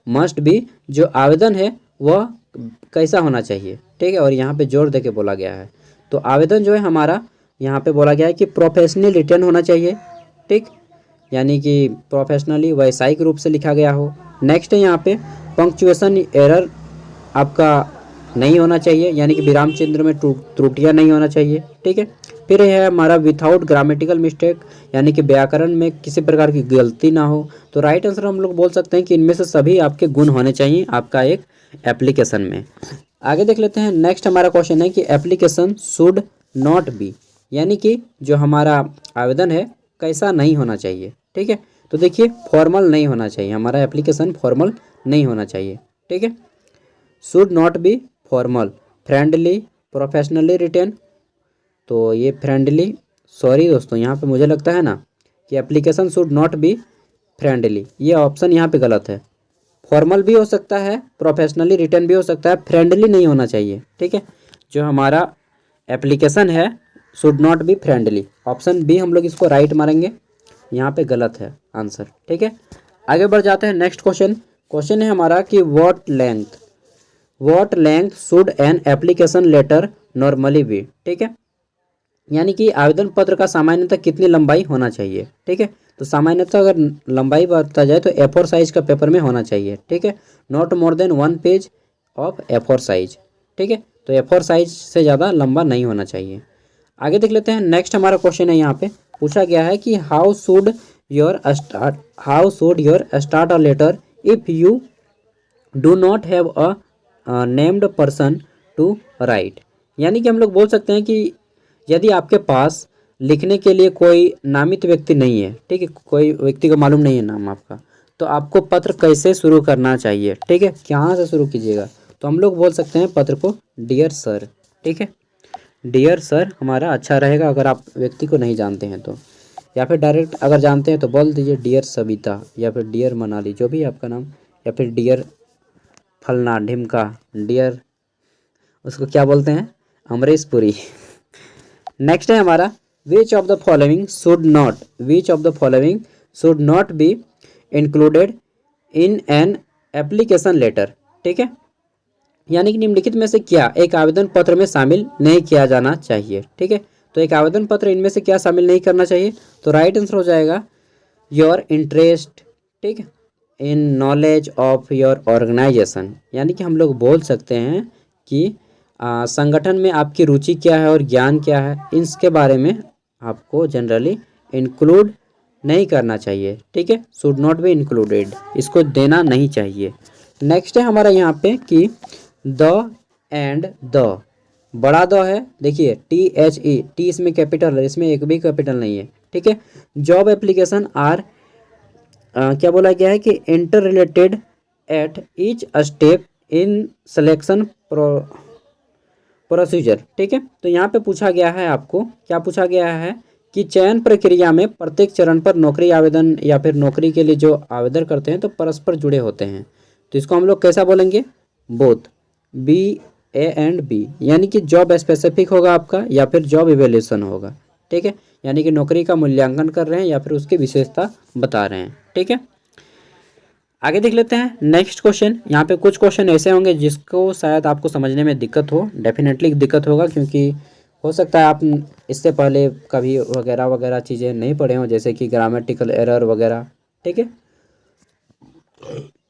मस्ट बी, जो आवेदन है वह कैसा होना चाहिए। ठीक है, और यहाँ पे जोर दे के बोला गया है। तो आवेदन जो है हमारा यहाँ पे बोला गया है कि प्रोफेशनली रिटर्न होना चाहिए। ठीक, यानी कि प्रोफेशनली व्यावसायिक रूप से लिखा गया हो। नेक्स्ट है यहाँ पे पंक्चुएशन एरर आपका नहीं होना चाहिए, यानी कि विराम चिन्ह में त्रुटियाँ नहीं होना चाहिए। ठीक है, फिर है हमारा विथआउट ग्रामेटिकल मिस्टेक, यानी कि व्याकरण में किसी प्रकार की गलती ना हो। तो राइट आंसर हम लोग बोल सकते हैं कि इनमें से सभी आपके गुण होने चाहिए आपका एक एप्लीकेशन में। आगे देख लेते हैं। नेक्स्ट हमारा क्वेश्चन है कि एप्लीकेशन शुड नॉट बी, यानी कि जो हमारा आवेदन है कैसा नहीं होना चाहिए। ठीक है, तो देखिए फॉर्मल नहीं होना चाहिए, हमारा एप्लीकेशन फॉर्मल नहीं होना चाहिए। ठीक है, should not B formal, friendly, professionally return. तो ये फ्रेंडली, सॉरी दोस्तों यहाँ पे मुझे लगता है ना कि application should not be friendly, ये ऑप्शन यहाँ पे गलत है। फॉर्मल भी हो सकता है, प्रोफेशनली रिटर्न भी हो सकता है, फ्रेंडली नहीं होना चाहिए। ठीक है, जो हमारा एप्लीकेशन है should not be friendly, option B हम लोग इसको राइट मारेंगे, यहाँ पे गलत है आंसर। ठीक है, आगे बढ़ जाते हैं। नेक्स्ट क्वेश्चन है हमारा कि what length should an application letter normally be. ठीक है, यानी कि आवेदन पत्र का सामान्यतः कितनी लंबाई होना चाहिए। ठीक है, तो सामान्यतः अगर लंबाई बताया जाए तो A4 साइज का पेपर में होना चाहिए। ठीक है, not more than 1 page of A4 size. ठीक है, तो A4 साइज से ज़्यादा लंबा नहीं होना चाहिए। आगे देख लेते हैं। नेक्स्ट हमारा क्वेश्चन है, यहाँ पे पूछा गया है कि how should your start a letter if you do not have a named person to write. यानी कि हम लोग बोल सकते हैं कि यदि आपके पास लिखने के लिए कोई नामित व्यक्ति नहीं है, ठीक है, कोई व्यक्ति को मालूम नहीं है नाम आपका, तो आपको पत्र कैसे शुरू करना चाहिए। ठीक है, कहाँ से शुरू कीजिएगा। तो हम लोग बोल सकते हैं पत्र को डियर सर। ठीक है, डियर सर हमारा अच्छा रहेगा अगर आप व्यक्ति को नहीं जानते हैं तो, या फिर डायरेक्ट अगर जानते हैं तो बोल दीजिए डियर सविता, या फिर डियर मनाली, जो भी आपका नाम, या फिर डियर फलना ढिमका, डियर उसको क्या बोलते हैं, अमरीश पुरी। नेक्स्ट है हमारा which of the following should not be included in an application letter. ठीक है, यानी कि निम्नलिखित में से क्या एक आवेदन पत्र में शामिल नहीं किया जाना चाहिए। ठीक है, तो एक आवेदन पत्र इनमें से क्या शामिल नहीं करना चाहिए। तो राइट आंसर हो जाएगा योर इंटरेस्ट, ठीक है, in knowledge of your organisation, यानी कि हम लोग बोल सकते हैं कि संगठन में आपकी रुचि क्या है और ज्ञान क्या है, इसके बारे में आपको जनरली इंक्लूड नहीं करना चाहिए। ठीक है, शुड नॉट बी इंक्लूडेड, इसको देना नहीं चाहिए। नेक्स्ट है हमारा यहाँ पे कि द एंड द, बड़ा द है, देखिए THE, टी इसमें कैपिटल है, इसमें एक भी कैपिटल नहीं है। ठीक है, जॉब एप्लीकेशन आर क्या बोला गया है कि inter related at each step in selection procedure. ठीक है, तो यहाँ पे पूछा गया है, आपको क्या पूछा गया है कि चयन प्रक्रिया में प्रत्येक चरण पर नौकरी आवेदन या फिर नौकरी के लिए जो आवेदन करते हैं तो परस्पर जुड़े होते हैं। तो इसको हम लोग कैसा बोलेंगे, बोथ, BA&B, यानी कि जॉब स्पेसिफिक होगा आपका या फिर जॉब इवेल्यूशन होगा। ठीक है, यानी कि नौकरी का मूल्यांकन कर रहे हैं या फिर उसकी विशेषता बता रहे हैं। ठीक है, आगे देख लेते हैं नेक्स्ट क्वेश्चन। यहाँ पे कुछ क्वेश्चन ऐसे होंगे जिसको शायद आपको समझने में दिक्कत हो, डेफिनेटली दिक्कत होगा, क्योंकि हो सकता है आप इससे पहले कभी वगैरह वगैरह चीज़ें नहीं पढ़े हों, जैसे कि ग्रामेटिकल एरर वगैरह। ठीक है,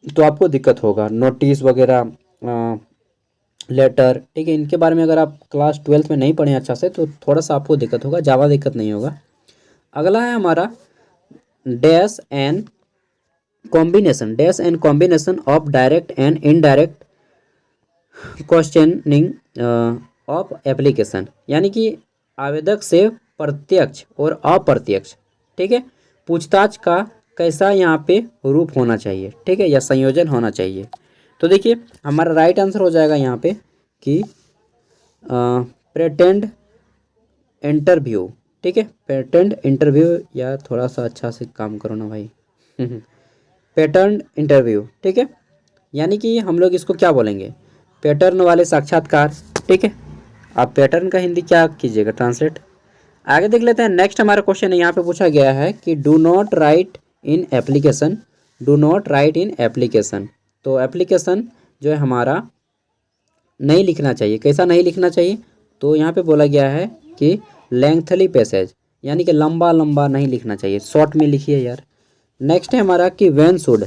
तो आपको दिक्कत होगा, नोटिस वगैरह, लेटर। ठीक है, इनके बारे में अगर आप क्लास 12th में नहीं पढ़े अच्छा से तो थोड़ा सा आपको दिक्कत होगा, ज़्यादा दिक्कत नहीं होगा। अगला है हमारा dash and combination of direct and indirect questioning of application, यानी कि आवेदक से प्रत्यक्ष और अप्रत्यक्ष, ठीक है, पूछताछ का कैसा यहाँ पे रूप होना चाहिए, ठीक है, या संयोजन होना चाहिए। तो देखिए हमारा राइट आंसर हो जाएगा यहाँ पे कि प्रेटेंड इंटरव्यू। ठीक है, पेटेंट इंटरव्यू, या थोड़ा सा अच्छा से काम करो ना भाई पैटर्न इंटरव्यू। ठीक है, यानी कि हम लोग इसको क्या बोलेंगे, पैटर्न वाले साक्षात्कार। ठीक है, आप पैटर्न का हिंदी क्या कीजिएगा, ट्रांसलेट। आगे देख लेते हैं, नेक्स्ट हमारा क्वेश्चन है, यहाँ पे पूछा गया है कि do not right in application, do not right in application. तो एप्लीकेशन जो है हमारा नहीं लिखना चाहिए, कैसा नहीं लिखना चाहिए, तो यहाँ पे बोला गया है कि लेंथली पैसेज, यानी कि लंबा लंबा नहीं लिखना चाहिए, शॉर्ट में लिखिए यार। नेक्स्ट है हमारा कि when should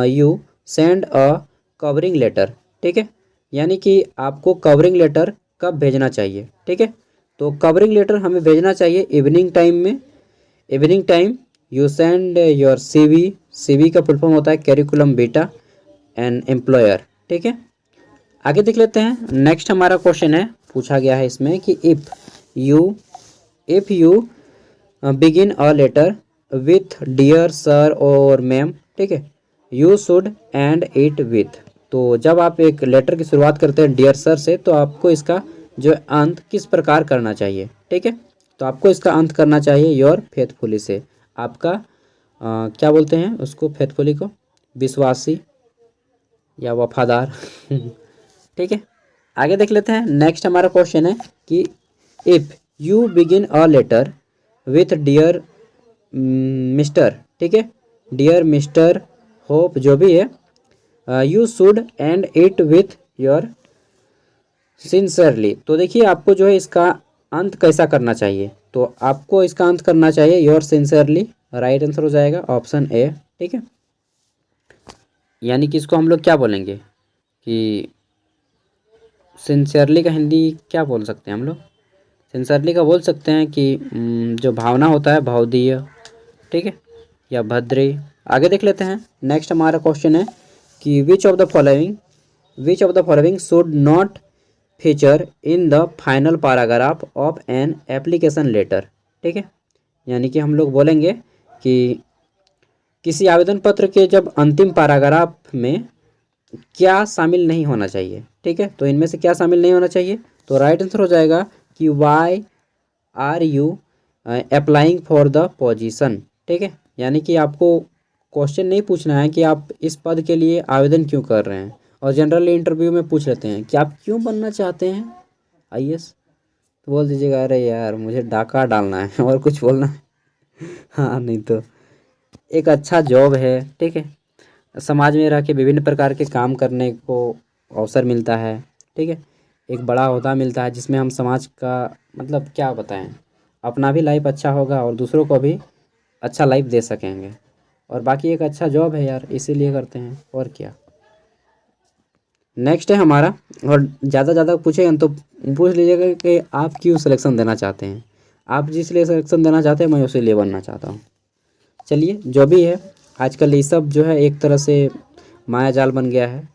you send a covering letter. ठीक है, यानी कि आपको कवरिंग लेटर कब भेजना चाहिए। ठीक है, तो कवरिंग लेटर हमें भेजना चाहिए इवनिंग टाइम में। Evening time you send your CV का फुल फॉर्म होता है कैरिकुलम बीटा एंड एम्प्लॉयर। ठीक है, आगे देख लेते हैं, नेक्स्ट हमारा क्वेश्चन है, पूछा गया है इसमें कि if you begin a letter with dear sir और मैम, ठीक है, you should end it with. तो जब आप एक लेटर की शुरुआत करते हैं डियर सर से, तो आपको इसका जो अंत किस प्रकार करना चाहिए। ठीक है, तो आपको इसका अंत करना चाहिए योर फेथफुली से, आपका क्या बोलते हैं उसको, फेथफुली को विश्वासी या वफादार ठीक है, आगे देख लेते हैं, नेक्स्ट हमारा क्वेश्चन है कि if you begin a letter with dear mister, ठीक है, डियर मिस्टर होप, जो भी है, you should end it with your sincerely. तो देखिए आपको जो है इसका अंत कैसा करना चाहिए, तो आपको इसका अंत करना चाहिए योर सिंसियरली, राइट आंसर हो जाएगा ऑप्शन ए। ठीक है, यानी कि इसको हम लोग क्या बोलेंगे कि सिंसियरली का हिंदी क्या बोल सकते हैं हम लोग, सिंसियरली का बोल सकते हैं कि जो भावना होता है भावदीय, ठीक है, या भद्री। आगे देख लेते हैं, नेक्स्ट हमारा क्वेश्चन है कि which of the following should not feature in the final paragraph of an application letter. ठीक है, यानी कि हम लोग बोलेंगे कि किसी आवेदन पत्र के जब अंतिम पैराग्राफ में क्या शामिल नहीं होना चाहिए। ठीक है, तो इनमें से क्या शामिल नहीं होना चाहिए, तो राइट आंसर हो जाएगा कि why are you applying for the position. ठीक है, यानी कि आपको क्वेश्चन नहीं पूछना है कि आप इस पद के लिए आवेदन क्यों कर रहे हैं, और जनरली इंटरव्यू में पूछ लेते हैं कि आप क्यों बनना चाहते हैं IAS, तो बोल दीजिएगा अरे यार मुझे डाका डालना है और कुछ बोलना है हाँ, नहीं तो एक अच्छा जॉब है। ठीक है, समाज में रह के विभिन्न प्रकार के काम करने को अवसर मिलता है। ठीक है, एक बड़ा ओहदा मिलता है जिसमें हम समाज का मतलब क्या बताएं, अपना भी लाइफ अच्छा होगा और दूसरों को भी अच्छा लाइफ दे सकेंगे, और बाकी एक अच्छा जॉब है यार, इसीलिए करते हैं और क्या। नेक्स्ट है हमारा, और ज़्यादा पूछेगा तो पूछ लीजिएगा कि आप क्यों सिलेक्शन देना चाहते हैं, आप जिस लिए सिलेक्शन देना चाहते हैं मैं उसी लिए बनना चाहता हूँ। चलिए जो भी है, आजकल ये सब जो है एक तरह से माया जाल बन गया है।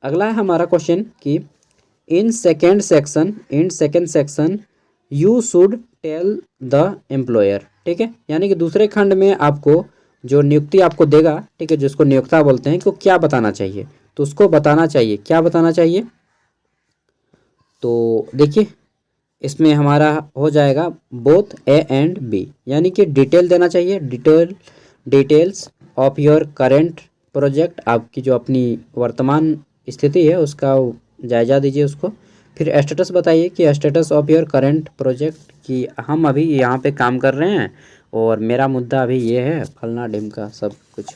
अगला है हमारा क्वेश्चन कि in second section you should tell the employer. ठीक है, यानी कि दूसरे खंड में आपको जो नियुक्ति आपको देगा, ठीक है, जिसको नियोक्ता बोलते हैं, को क्या बताना चाहिए, तो उसको बताना चाहिए, क्या बताना चाहिए। तो देखिए इसमें हमारा हो जाएगा बोथ ए एंड बी, यानी कि डिटेल देना चाहिए, details of your current project, आपकी जो अपनी वर्तमान स्थिति है उसका जायजा दीजिए उसको। फिर स्टेटस बताइए कि status of your current project, कि हम अभी यहाँ पे काम कर रहे हैं और मेरा मुद्दा अभी ये है, फलना ढिमका सब कुछ।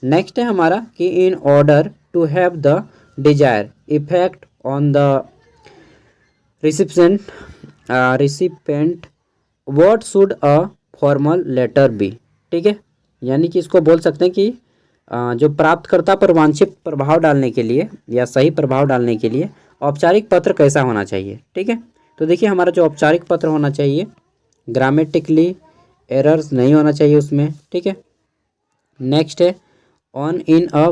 नेक्स्ट है हमारा कि in order to have the desire effect on the recipient what should a formal letter be, ठीक है, यानी कि इसको बोल सकते हैं कि जो प्राप्तकर्ता पर वांछित प्रभाव डालने के लिए या सही प्रभाव डालने के लिए औपचारिक पत्र कैसा होना चाहिए, ठीक है। तो देखिए हमारा जो औपचारिक पत्र होना चाहिए, ग्रामेटिकली एरर्स नहीं होना चाहिए उसमें, ठीक है। नेक्स्ट है on in a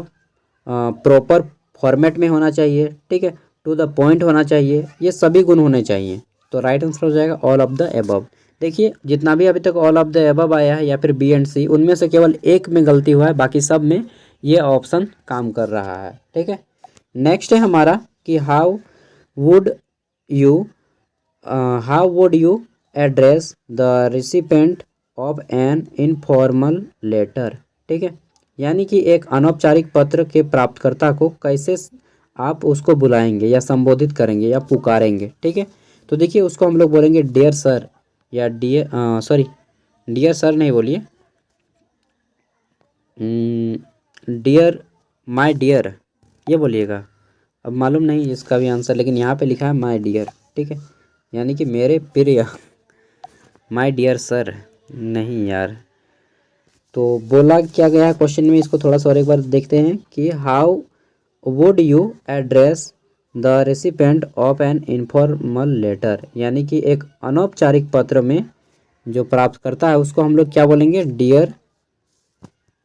proper format में होना चाहिए, ठीक है, टू द पॉइंट होना चाहिए, ये सभी गुण होने चाहिए। तो राइट आंसर हो जाएगा ऑल ऑफ द एबव। देखिए जितना भी अभी तक ऑल ऑफ द एबव आया है या फिर बी एंड सी, उनमें से केवल एक में गलती हुआ है, बाकी सब में ये ऑप्शन काम कर रहा है, ठीक है। नेक्स्ट है हमारा कि how would you address the recipient of an informal letter, ठीक है, यानी कि एक अनौपचारिक पत्र के प्राप्तकर्ता को कैसे आप उसको बुलाएंगे या संबोधित करेंगे या पुकारेंगे, ठीक है। तो देखिए उसको हम लोग बोलेंगे डियर सर या डियर सर नहीं बोलिए, डियर माय डियर ये बोलिएगा। अब मालूम नहीं इसका भी आंसर, लेकिन यहाँ पे लिखा है माय डियर, ठीक है, यानी कि मेरे प्रिय, माय डियर सर नहीं यार। तो बोला क्या गया है क्वेश्चन में, इसको थोड़ा सा और एक बार देखते हैं कि how would you address the recipient of an informal letter, यानी कि एक अनौपचारिक पत्र में जो प्राप्तकर्ता है उसको हम लोग क्या बोलेंगे, डियर,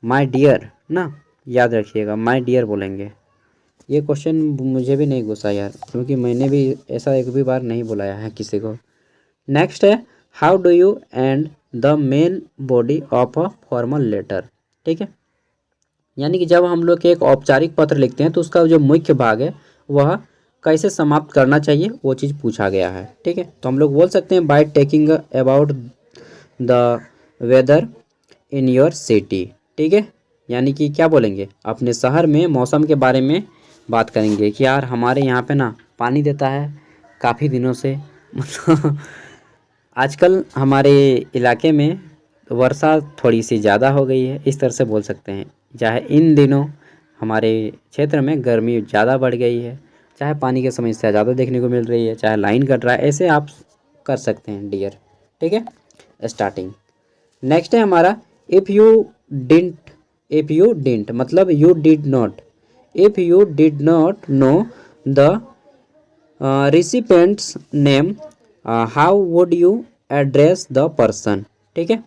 माय डियर ना, याद रखिएगा माय डियर बोलेंगे। ये क्वेश्चन मुझे भी नहीं घुसा यार, क्योंकि मैंने भी ऐसा एक भी बार नहीं बुलाया है किसी को। नेक्स्ट है how do you end the main body of a formal letter, ठीक है, यानी कि जब हम लोग एक औपचारिक पत्र लिखते हैं तो उसका जो मुख्य भाग है वह कैसे समाप्त करना चाहिए, वो चीज़ पूछा गया है, ठीक है। तो हम लोग बोल सकते हैं by taking about the weather in your city, ठीक है, यानी कि क्या बोलेंगे, अपने शहर में मौसम के बारे में बात करेंगे कि यार हमारे यहाँ पे ना पानी देता है काफ़ी दिनों से आजकल हमारे इलाके में वर्षा थोड़ी सी ज़्यादा हो गई है, इस तरह से बोल सकते हैं। चाहे इन दिनों हमारे क्षेत्र में गर्मी ज़्यादा बढ़ गई है, चाहे पानी की समस्या ज़्यादा देखने को मिल रही है, चाहे लाइन कट रहा है, ऐसे आप कर सकते हैं डियर, ठीक है, स्टार्टिंग। नेक्स्ट है हमारा इफ़ यू डिडंट मतलब you did not, if you did not know the recipient's name how would you address the person, ठीक है,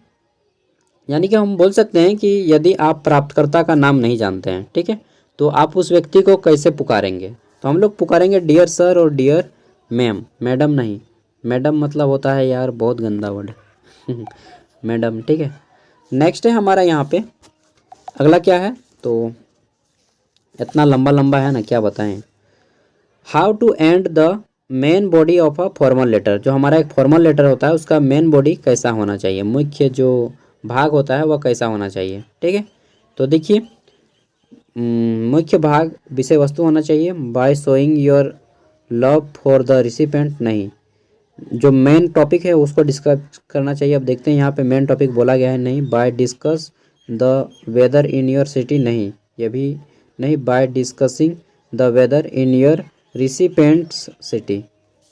यानी कि हम बोल सकते हैं कि यदि आप प्राप्तकर्ता का नाम नहीं जानते हैं, ठीक है, तो आप उस व्यक्ति को कैसे पुकारेंगे। तो हम लोग पुकारेंगे डियर सर और डियर मैम, मैडम नहीं, मैडम मतलब होता है यार बहुत गंदा वर्ड मैडम, ठीक है। नेक्स्ट है हमारा यहाँ पे अगला क्या है, तो इतना लंबा लंबा है ना क्या बताएं। How to end the main body of a formal letter, जो हमारा एक फॉर्मल लेटर होता है उसका मेन बॉडी कैसा होना चाहिए, मुख्य जो भाग होता है वह कैसा होना चाहिए, ठीक है। तो देखिए मुख्य भाग विषय वस्तु होना चाहिए, by showing your love for the recipient नहीं, जो मेन टॉपिक है उसको डिस्कस करना चाहिए। अब देखते हैं यहाँ पे मेन टॉपिक बोला गया है नहीं, by discuss the weather in your city नहीं, ये भी नहीं, by discussing the weather in your recipient's city,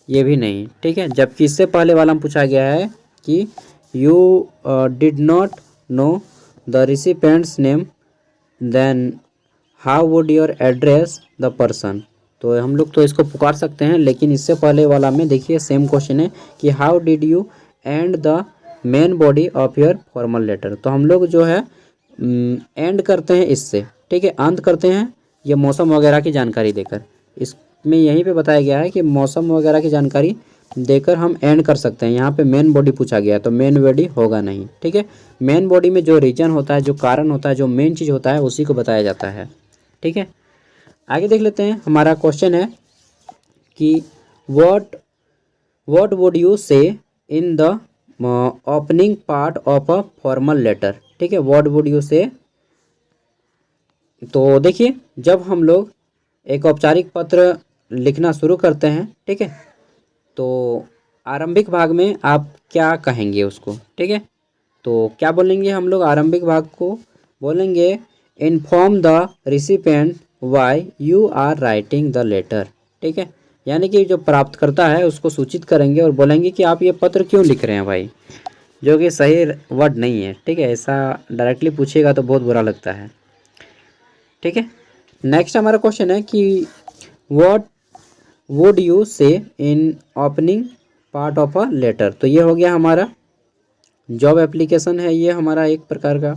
ये भी नहीं, ठीक है। जबकि इससे पहले वाला में पूछा गया है कि you did not know the recipient's name then how would your address the person, तो हम लोग तो इसको पुकार सकते हैं, लेकिन इससे पहले वाला में देखिए सेम क्वेश्चन है कि how did you end the main body of your formal letter, तो हम लोग जो है एंड करते हैं इससे, ठीक है, अंत करते हैं ये मौसम वगैरह की जानकारी देकर। इसमें यहीं पे बताया गया है कि मौसम वगैरह की जानकारी देकर हम एंड कर सकते हैं। यहाँ पे मेन बॉडी पूछा गया है तो मेन बॉडी होगा नहीं, ठीक है। मेन बॉडी में जो रीजन होता है, जो कारण होता है, जो मेन चीज़ होता है, उसी को बताया जाता है, ठीक है। आगे देख लेते हैं। हमारा क्वेश्चन है कि what would you say in the opening part of a formal letter, ठीक है। व्हाट वुड यू से, तो देखिए जब हम लोग एक औपचारिक पत्र लिखना शुरू करते हैं, ठीक है, तो आरंभिक भाग में आप क्या कहेंगे उसको, ठीक है। तो क्या बोलेंगे हम लोग आरंभिक भाग को, बोलेंगे inform the recipient why you are writing the letter, ठीक है। यानी कि जो प्राप्तकर्ता है उसको सूचित करेंगे और बोलेंगे कि आप ये पत्र क्यों लिख रहे हैं भाई, जो कि सही वर्ड नहीं है, ठीक है। ऐसा डायरेक्टली पूछेगा तो बहुत बुरा लगता है, ठीक है। नेक्स्ट हमारा क्वेश्चन है कि what would you say in opening part of a letter. तो ये हो गया हमारा जॉब एप्लीकेशन है, ये हमारा एक प्रकार का,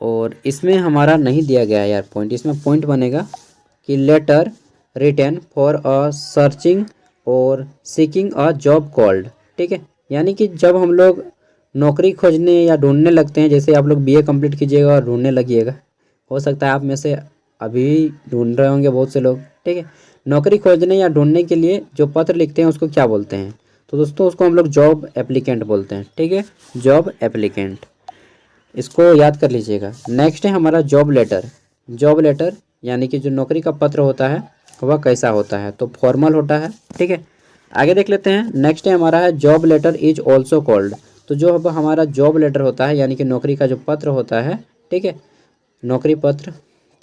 और इसमें हमारा नहीं दिया गया है यार पॉइंट। इसमें पॉइंट बनेगा कि letter written for a searching और सीकिंग अ जॉब कॉल्ड, ठीक है। यानी कि जब हम लोग नौकरी खोजने या ढूंढने लगते हैं, जैसे आप लोग बीए कंप्लीट कीजिएगा और ढूंढने लगिएगा, हो सकता है आप में से अभी ढूंढ रहे होंगे बहुत से लोग, ठीक है। नौकरी खोजने या ढूंढने के लिए जो पत्र लिखते हैं उसको क्या बोलते हैं, तो दोस्तों उसको हम लोग जॉब एप्लीकेंट बोलते हैं, ठीक है, जॉब एप्लीकेंट, इसको याद कर लीजिएगा। नेक्स्ट है हमारा जॉब लेटर। जॉब लेटर यानी कि जो नौकरी का पत्र होता है वह कैसा होता है, तो फॉर्मल होता है, ठीक है। आगे देख लेते हैं। नेक्स्ट है हमारा है job letter is also called. तो जो अब हमारा जॉब लेटर होता है यानी कि नौकरी का जो पत्र होता है, ठीक है, नौकरी पत्र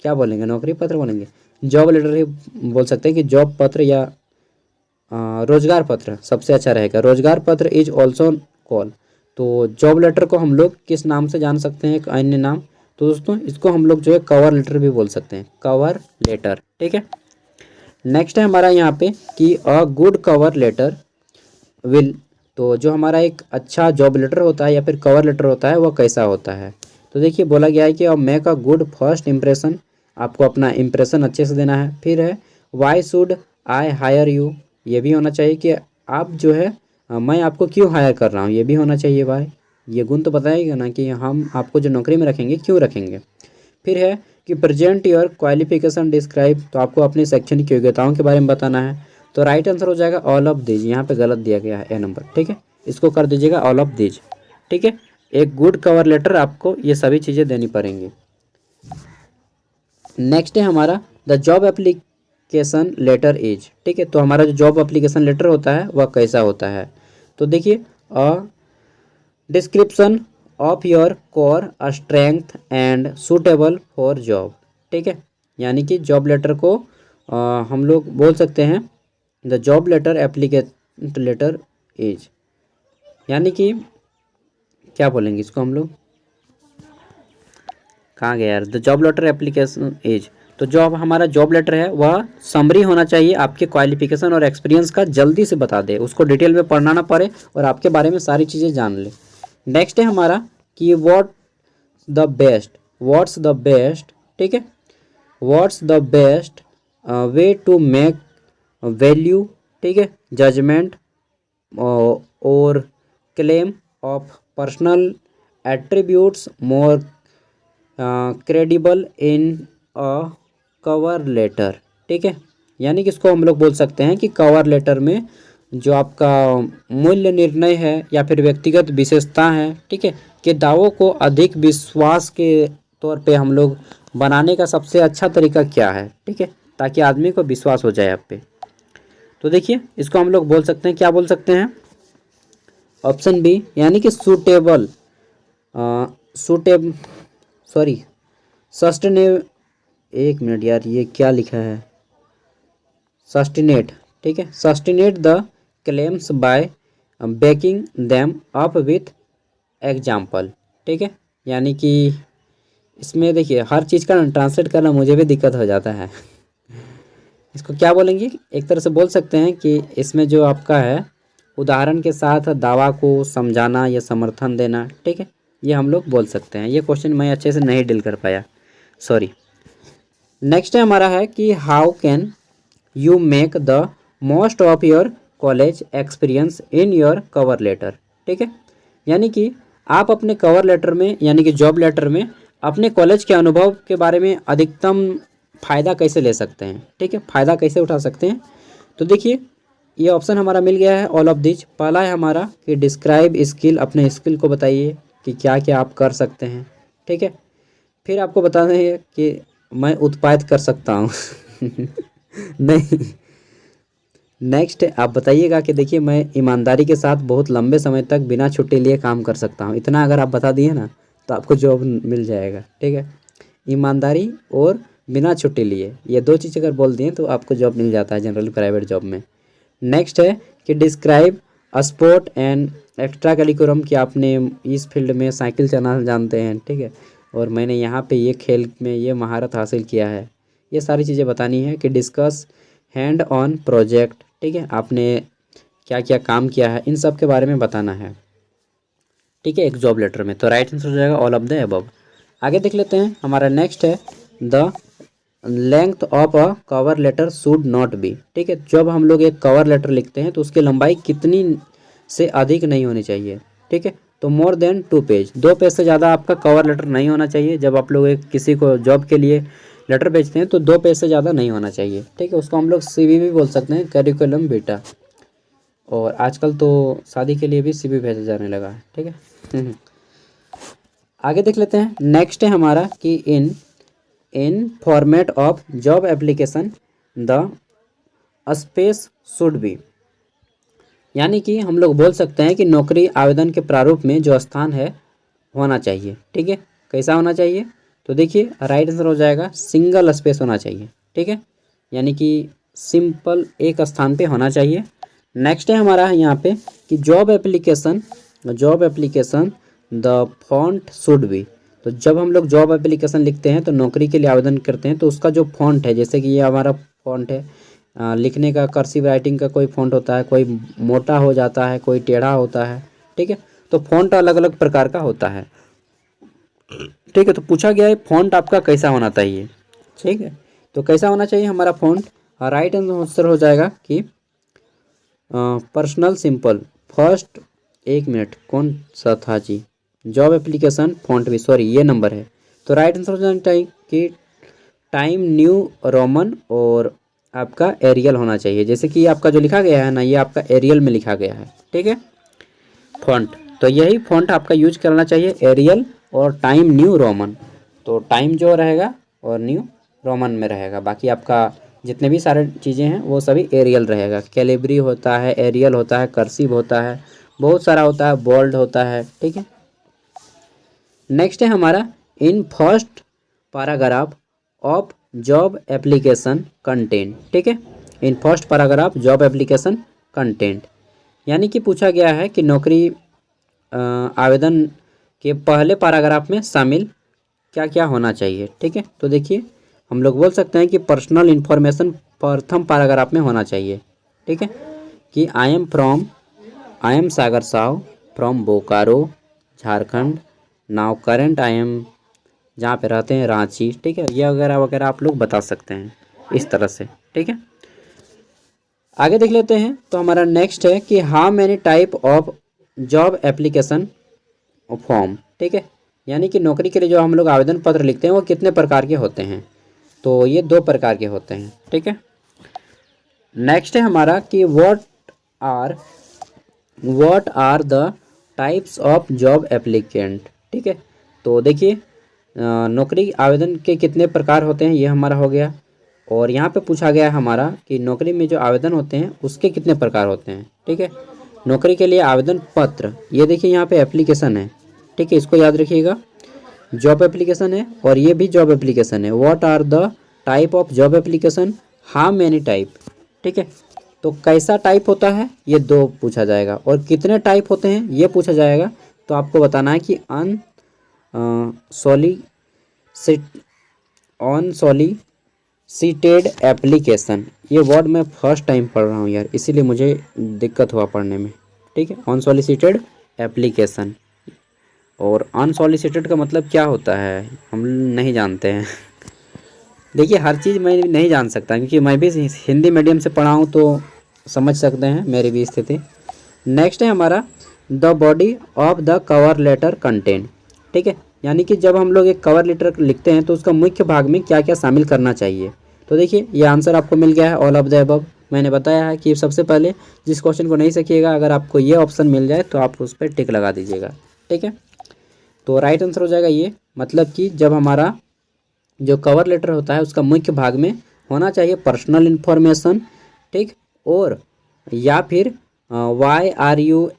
क्या बोलेंगे, नौकरी पत्र बोलेंगे, जॉब लेटर ही बोल सकते हैं कि जॉब पत्र या रोजगार पत्र सबसे अच्छा रहेगा। रोजगार पत्र इज ऑल्सो कॉल। तो जॉब लेटर को हम लोग किस नाम से जान सकते हैं, एक अन्य नाम, तो दोस्तों इसको हम लोग जो है कवर लेटर भी बोल सकते हैं, कवर लेटर, ठीक है। नेक्स्ट है हमारा यहाँ पे कि a good cover letter will. तो जो हमारा एक अच्छा जॉब लेटर होता है या फिर कवर लेटर होता है वह कैसा होता है, तो देखिए बोला गया है कि अब make a good first impression, आपको अपना इम्प्रेशन अच्छे से देना है। फिर है why should I hire you, ये भी होना चाहिए कि आप जो है मैं आपको क्यों हायर कर रहा हूँ, ये भी होना चाहिए भाई, ये गुण तो बताएगा ना कि हम आपको जो नौकरी में रखेंगे क्यों रखेंगे। फिर है कि प्रेजेंट योर क्वालिफिकेशन डिस्क्राइब, तो आपको अपनी शैक्षणिक योग्यताओं के बारे में बताना है। तो राइट आंसर हो जाएगा ऑल ऑफ दीज, यहाँ पे गलत दिया गया है ए नंबर, ठीक है, इसको कर दीजिएगा ऑल ऑफ दीज, ठीक है। एक गुड कवर लेटर आपको ये सभी चीज़ें देनी पड़ेंगी। नेक्स्ट है हमारा the job application letter is, ठीक है। तो हमारा जो जॉब एप्लीकेशन लेटर होता है वह कैसा होता है, तो देखिए a description of your core strength and suitable for job, ठीक है। यानी कि जॉब लेटर को हम लोग बोल सकते हैं the job letter applicate letter is, यानी कि क्या बोलेंगे इसको हम लोग, कहाँ गया यार, the job letter application is. तो जो अब हमारा जॉब लेटर है वह समरी होना चाहिए, आपके क्वालिफिकेशन और एक्सपीरियंस का जल्दी से बता दे, उसको डिटेल में पढ़ना ना पड़े और आपके बारे में सारी चीज़ें जान ले। नेक्स्ट है हमारा कि व्हाट्स द बेस्ट, ठीक है, what's the best way to make value, ठीक है, जजमेंट और claim of personal attributes more credible in a cover letter, ठीक है। यानी कि इसको हम लोग बोल सकते हैं कि कवर लेटर में जो आपका मूल्य निर्णय है या फिर व्यक्तिगत विशेषता है, ठीक है, के दावों को अधिक विश्वास के तौर पे हम लोग बनाने का सबसे अच्छा तरीका क्या है, ठीक है, ताकि आदमी को विश्वास हो जाए आप पे। तो देखिए इसको हम लोग बोल सकते हैं, क्या बोल सकते हैं, ऑप्शन बी, यानी कि सूटेबल सस्टेनेबल, एक मिनट यार ये क्या लिखा है, सस्टिनेट, ठीक है, substantiate the claims by backing them up with example, ठीक है। यानी कि इसमें देखिए हर चीज़ का ट्रांसलेट करना मुझे भी दिक्कत हो जाता है इसको क्या बोलेंगे, एक तरह से बोल सकते हैं कि इसमें जो आपका है उदाहरण के साथ दावा को समझाना या समर्थन देना, ठीक है, ये हम लोग बोल सकते हैं। ये क्वेश्चन मैं अच्छे से नहीं डील कर पाया, सॉरी। नेक्स्ट है हमारा है कि how can you make the most of your college experience in your cover letter. ठीक है, यानी कि आप अपने कवर लेटर में यानी कि जॉब लेटर में अपने कॉलेज के अनुभव के बारे में अधिकतम फ़ायदा कैसे ले सकते हैं। ठीक है, फ़ायदा कैसे उठा सकते हैं। तो देखिए ये ऑप्शन हमारा मिल गया है ऑल ऑफ दिस। पहला है हमारा कि डिस्क्राइब स्किल, अपने स्किल को बताइए कि क्या क्या आप कर सकते हैं। ठीक है, फिर आपको बताना है कि मैं उत्पाद कर सकता हूँ नहीं, नेक्स्ट आप बताइएगा कि देखिए मैं ईमानदारी के साथ बहुत लंबे समय तक बिना छुट्टी लिए काम कर सकता हूँ। इतना अगर आप बता दिए ना तो आपको जॉब मिल जाएगा। ठीक है, ईमानदारी और बिना छुट्टी लिए, ये दो चीज़ अगर बोल दिए तो आपको जॉब मिल जाता है जनरल प्राइवेट जॉब में। नेक्स्ट है कि describe sport and extra curriculum, कि आपने इस फील्ड में साइकिल चलाना जानते हैं। ठीक है, और मैंने यहाँ पे ये खेल में ये महारत हासिल किया है। ये सारी चीज़ें बतानी है कि डिस्कस हैंड ऑन प्रोजेक्ट। ठीक है, आपने क्या क्या काम किया है इन सब के बारे में बताना है। ठीक है, एक जॉब लेटर में। तो राइट आंसर हो जाएगा ऑल ऑफ द अबव। आगे देख लेते हैं, हमारा नेक्स्ट है the length of a cover letter should not be. ठीक है, जब हम लोग एक कवर लेटर लिखते हैं तो उसकी लंबाई कितनी से अधिक नहीं होनी चाहिए। ठीक है, तो मोर देन 2 पेज, 2 पेज से ज़्यादा आपका कवर लेटर नहीं होना चाहिए। जब आप लोग एक किसी को जॉब के लिए लेटर भेजते हैं तो 2 पेज से ज़्यादा नहीं होना चाहिए। ठीक है, उसको हम लोग CV भी बोल सकते हैं, करिकुलम बीटा। और आजकल तो शादी के लिए भी CV भेजा जाने लगा है। ठीक है आगे देख लेते हैं, नेक्स्ट है हमारा कि in format of job application the space should be, यानी कि हम लोग बोल सकते हैं कि नौकरी आवेदन के प्रारूप में जो स्थान है होना चाहिए। ठीक है, कैसा होना चाहिए। तो देखिए राइट आंसर हो जाएगा सिंगल स्पेस होना चाहिए। ठीक है, यानी कि सिंपल एक स्थान पे होना चाहिए। नेक्स्ट है हमारा यहाँ पे कि job application the font should be. तो जब हम लोग जॉब एप्लीकेशन लिखते हैं तो नौकरी के लिए आवेदन करते हैं तो उसका जो फॉन्ट है, जैसे कि ये हमारा फॉन्ट है, लिखने का कर्सिव राइटिंग का कोई फॉन्ट होता है, कोई मोटा हो जाता है, कोई टेढ़ा होता है। ठीक है, तो फॉन्ट अलग अलग प्रकार का होता है। ठीक है, तो पूछा गया है फॉन्ट आपका कैसा होना चाहिए। ठीक है, तो कैसा होना चाहिए हमारा फॉन्ट। राइट आंसर हो जाएगा कि पर्सनल सिंपल। फर्स्ट, एक मिनट कौन सा था जी, जॉब एप्लीकेशन फॉन्ट भी, सॉरी ये नंबर है। तो राइट आंसर हो जाना चाहिए कि टाइम न्यू रोमन और आपका एरियल होना चाहिए। जैसे कि आपका जो लिखा गया है ना, ये आपका एरियल में लिखा गया है। ठीक है, फॉन्ट, तो यही फॉन्ट आपका यूज करना चाहिए, एरियल और टाइम न्यू रोमन। तो टाइम जो रहेगा और न्यू रोमन में रहेगा, बाकी आपका जितने भी सारे चीज़ें हैं वो सभी एरियल रहेगा। कैलिब्री होता है, एरियल होता है, कर्सिव होता है, बहुत सारा होता है, बोल्ड होता है। ठीक है, नेक्स्ट है हमारा in first paragraph of job application content. ठीक है, in first paragraph job application content, यानी कि पूछा गया है कि नौकरी आवेदन के पहले पैराग्राफ में शामिल क्या क्या होना चाहिए। ठीक है, तो देखिए हम लोग बोल सकते हैं कि पर्सनल इन्फॉर्मेशन प्रथम पैराग्राफ में होना चाहिए। ठीक है, कि I am Sagar Sao from Bokaro Jharkhand, now current I am, जहाँ पे रहते हैं रांची। ठीक है, ये वगैरह वगैरह आप लोग बता सकते हैं इस तरह से। ठीक है, आगे देख लेते हैं, तो हमारा नेक्स्ट है कि how many type of job application form. ठीक है, यानी कि नौकरी के लिए जो हम लोग आवेदन पत्र लिखते हैं वो कितने प्रकार के होते हैं। तो ये 2 प्रकार के होते हैं। ठीक है, नेक्स्ट है हमारा कि what are the types of job applicant. ठीक है, तो देखिए नौकरी आवेदन के कितने प्रकार होते हैं, ये हमारा हो गया। और यहाँ पे पूछा गया है हमारा कि नौकरी में जो आवेदन होते हैं उसके कितने प्रकार होते हैं। ठीक है, नौकरी के लिए आवेदन पत्र, ये देखिए यहाँ पे एप्लीकेशन है। ठीक है, इसको याद रखिएगा, जॉब एप्लीकेशन है और ये भी जॉब एप्लीकेशन है। What are the type of job application, how many type. ठीक है, तो कैसा टाइप होता है ये 2 पूछा जाएगा, और कितने टाइप होते हैं ये पूछा जाएगा। तो आपको बताना है कि अनसॉलिसिटेड एप्लीकेशन, ये वर्ड मैं फर्स्ट टाइम पढ़ रहा हूँ यार, इसीलिए मुझे दिक्कत हुआ पढ़ने में। ठीक है, अनसॉलिसिटेड एप्लीकेशन, और अनसॉलिसिटेड का मतलब क्या होता है हम नहीं जानते हैं देखिए हर चीज़ मैं नहीं जान सकता, क्योंकि मैं भी हिंदी मीडियम से पढ़ा हूँ, तो समझ सकते हैं मेरी भी स्थिति। नेक्स्ट है हमारा the body of the cover letter content, ठीक है, यानी कि जब हम लोग एक कवर लेटर लिखते हैं तो उसका मुख्य भाग में क्या क्या शामिल करना चाहिए। तो देखिए ये आंसर आपको मिल गया है, ऑल ऑफ द अबव। मैंने बताया है कि सबसे पहले जिस क्वेश्चन को नहीं सीखिएगा, अगर आपको ये ऑप्शन मिल जाए तो आप उस पर टिक लगा दीजिएगा, ठीक है। तो राइट आंसर हो जाएगा ये, मतलब कि जब हमारा जो कवर लेटर होता है उसका मुख्य भाग में होना चाहिए पर्सनल इन्फॉर्मेशन, ठीक, और या फिर why are you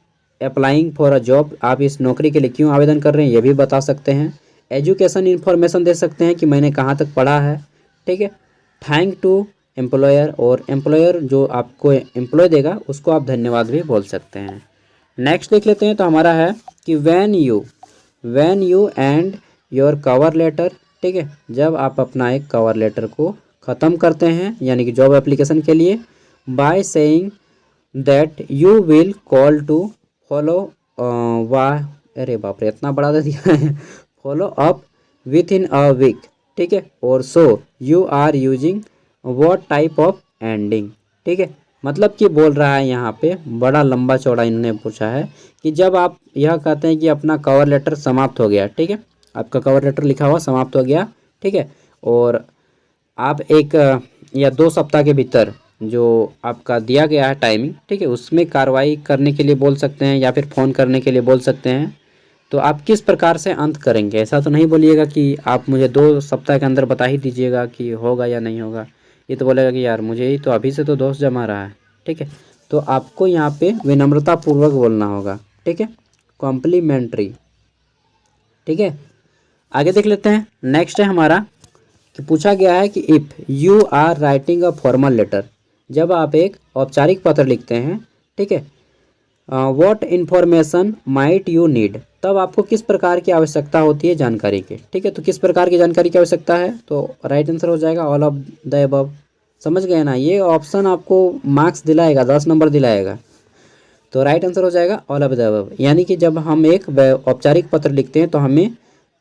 applying for a job, आप इस नौकरी के लिए क्यों आवेदन कर रहे हैं ये भी बता सकते हैं। एजुकेशन इन्फॉर्मेशन दे सकते हैं कि मैंने कहाँ तक पढ़ा है, ठीक है। थैंक टू एम्प्लॉयर, और एम्प्लॉयर जो आपको एम्प्लॉय देगा उसको आप धन्यवाद भी बोल सकते हैं। नेक्स्ट देख लेते हैं, तो हमारा है कि when you end your cover letter, ठीक है, जब आप अपना एक कवर लेटर को ख़त्म करते हैं यानी कि जॉब एप्लीकेशन के लिए, by saying that you will call to follow वाह, अरे बाप रे इतना बड़ा दे दिया है, follow up within a week, ठीक है, और so you are using what type of ending, ठीक है। मतलब कि बोल रहा है यहाँ पे बड़ा लंबा चौड़ा इन्होंने पूछा है कि जब आप यह कहते हैं कि अपना कवर लेटर समाप्त हो गया, ठीक है, आपका कवर लेटर लिखा हुआ समाप्त हो गया, ठीक है, और आप एक या 2 सप्ताह के भीतर जो आपका दिया गया है टाइमिंग, ठीक है, उसमें कार्रवाई करने के लिए बोल सकते हैं या फिर फ़ोन करने के लिए बोल सकते हैं। तो आप किस प्रकार से अंत करेंगे, ऐसा तो नहीं बोलिएगा कि आप मुझे 2 सप्ताह के अंदर बता ही दीजिएगा कि होगा या नहीं होगा। ये तो बोलेगा कि यार मुझे ही तो अभी से तो दोस्त जमा रहा है, ठीक है। तो आपको यहाँ पे विनम्रतापूर्वक बोलना होगा, ठीक है, कॉम्प्लीमेंट्री, ठीक है। आगे देख लेते हैं। नेक्स्ट है हमारा कि पूछा गया है कि if you are writing a formal letter, जब आप एक औपचारिक पत्र लिखते हैं, ठीक है, what information might you need, तब आपको किस प्रकार की आवश्यकता होती है जानकारी की, ठीक है। तो किस प्रकार की जानकारी की आवश्यकता है, तो राइट आंसर हो जाएगा ऑल ऑफ द अबव। समझ गए ना, ये ऑप्शन आपको मार्क्स दिलाएगा, 10 नंबर दिलाएगा। तो राइट आंसर हो जाएगा ऑल ऑफ द अबव, यानी कि जब हम एक औपचारिक पत्र लिखते हैं तो हमें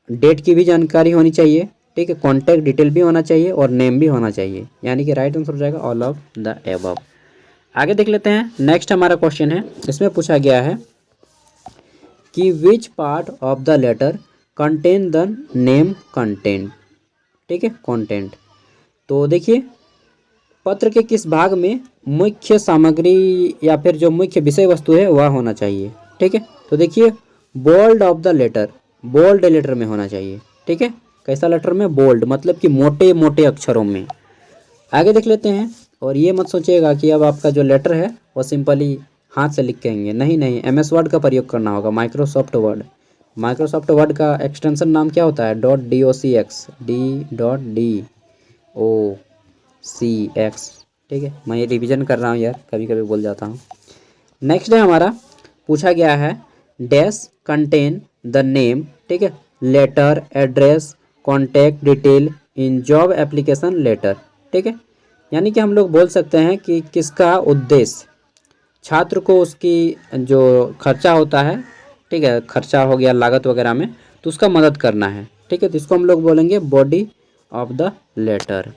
डेट की भी जानकारी होनी चाहिए, ठीक है, कॉन्टैक्ट डिटेल भी होना चाहिए और नेम भी होना चाहिए, यानी कि राइट आंसर हो जाएगा ऑल ऑफ द अबव। आगे देख लेते हैं। नेक्स्ट हमारा क्वेश्चन है, इसमें पूछा गया है कि which part of the letter contain the name content, ठीक है, कंटेंट। तो देखिए पत्र के किस भाग में मुख्य सामग्री या फिर जो मुख्य विषय वस्तु है वह होना चाहिए, ठीक है। तो देखिए bold of the letter, bold letter में होना चाहिए, ठीक है। कैसा लेटर में, बोल्ड, मतलब कि मोटे मोटे अक्षरों में। आगे देख लेते हैं। और ये मत सोचिएगा कि अब आपका जो लेटर है वो सिंपली हाथ से लिख केंगे, नहीं नहीं, MS वर्ड का प्रयोग करना होगा, माइक्रोसॉफ्ट वर्ड। माइक्रोसॉफ्ट वर्ड का एक्सटेंशन नाम क्या होता है, .docx, .docx, ठीक है। मैं ये रिवीजन कर रहा हूँ यार, कभी कभी बोल जाता हूँ। नेक्स्ट है हमारा, पूछा गया है डैश कंटेन द नेम, ठीक है, letter, address, contact detail in job application letter, ठीक है। यानी कि हम लोग बोल सकते हैं कि किसका उद्देश्य छात्र को उसकी जो खर्चा होता है, ठीक है, खर्चा हो गया लागत वगैरह में, तो उसका मदद करना है, ठीक है। तो इसको हम लोग बोलेंगे बॉडी ऑफ द लेटर।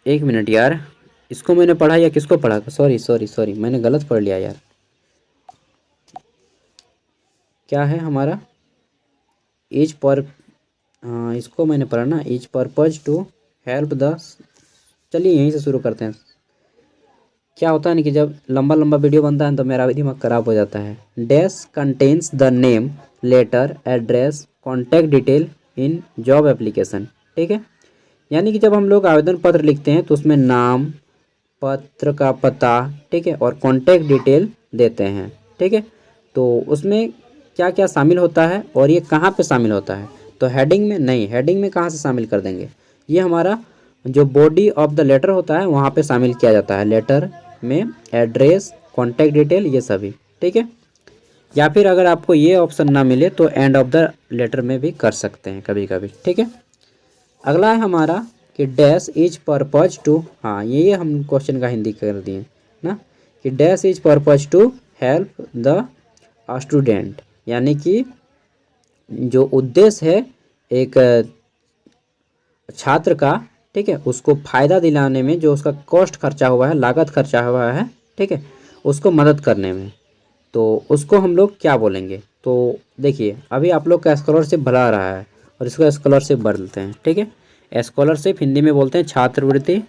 एक मिनट यार, इसको मैंने पढ़ा या किसको पढ़ा, सॉरी मैंने गलत पढ़ लिया यार। क्या है हमारा ईच पर, हाँ इसको मैंने पढ़ा ना, each purpose to help the, चलिए यहीं से शुरू करते हैं। क्या होता है ना कि जब लंबा लंबा वीडियो बनता है तो मेरा भी दिमाग ख़राब हो जाता है। Dash contains the name, letter, address, contact detail in job application, ठीक है। यानी कि जब हम लोग आवेदन पत्र लिखते हैं तो उसमें नाम, पत्र का पता, ठीक है, और कॉन्टैक्ट डिटेल देते हैं, ठीक है। तो उसमें क्या क्या शामिल होता है और ये कहाँ पे शामिल होता है, तो हेडिंग में नहीं, हेडिंग में कहाँ से शामिल कर देंगे, ये हमारा जो बॉडी ऑफ द लेटर होता है वहाँ पे शामिल किया जाता है। लेटर में एड्रेस, कॉन्टैक्ट डिटेल, ये सभी, ठीक है। या फिर अगर आपको ये ऑप्शन ना मिले तो एंड ऑफ द लेटर में भी कर सकते हैं कभी कभी, ठीक है। अगला है हमारा कि डैश इज पर्पज टू, हाँ ये हम क्वेश्चन का हिंदी कर दिए ना, कि dash is purpose to help the student, यानी कि जो उद्देश्य है एक छात्र का, ठीक है, उसको फ़ायदा दिलाने में जो उसका कॉस्ट खर्चा हुआ है, लागत खर्चा हुआ है, ठीक है, उसको मदद करने में, तो उसको हम लोग क्या बोलेंगे। तो देखिए अभी आप लोग का स्कॉलरशिप भरा रहा है और इसको स्कॉलरशिप बोलते हैं, ठीक है। स्कॉलरशिप हिंदी में बोलते हैं छात्रवृत्ति,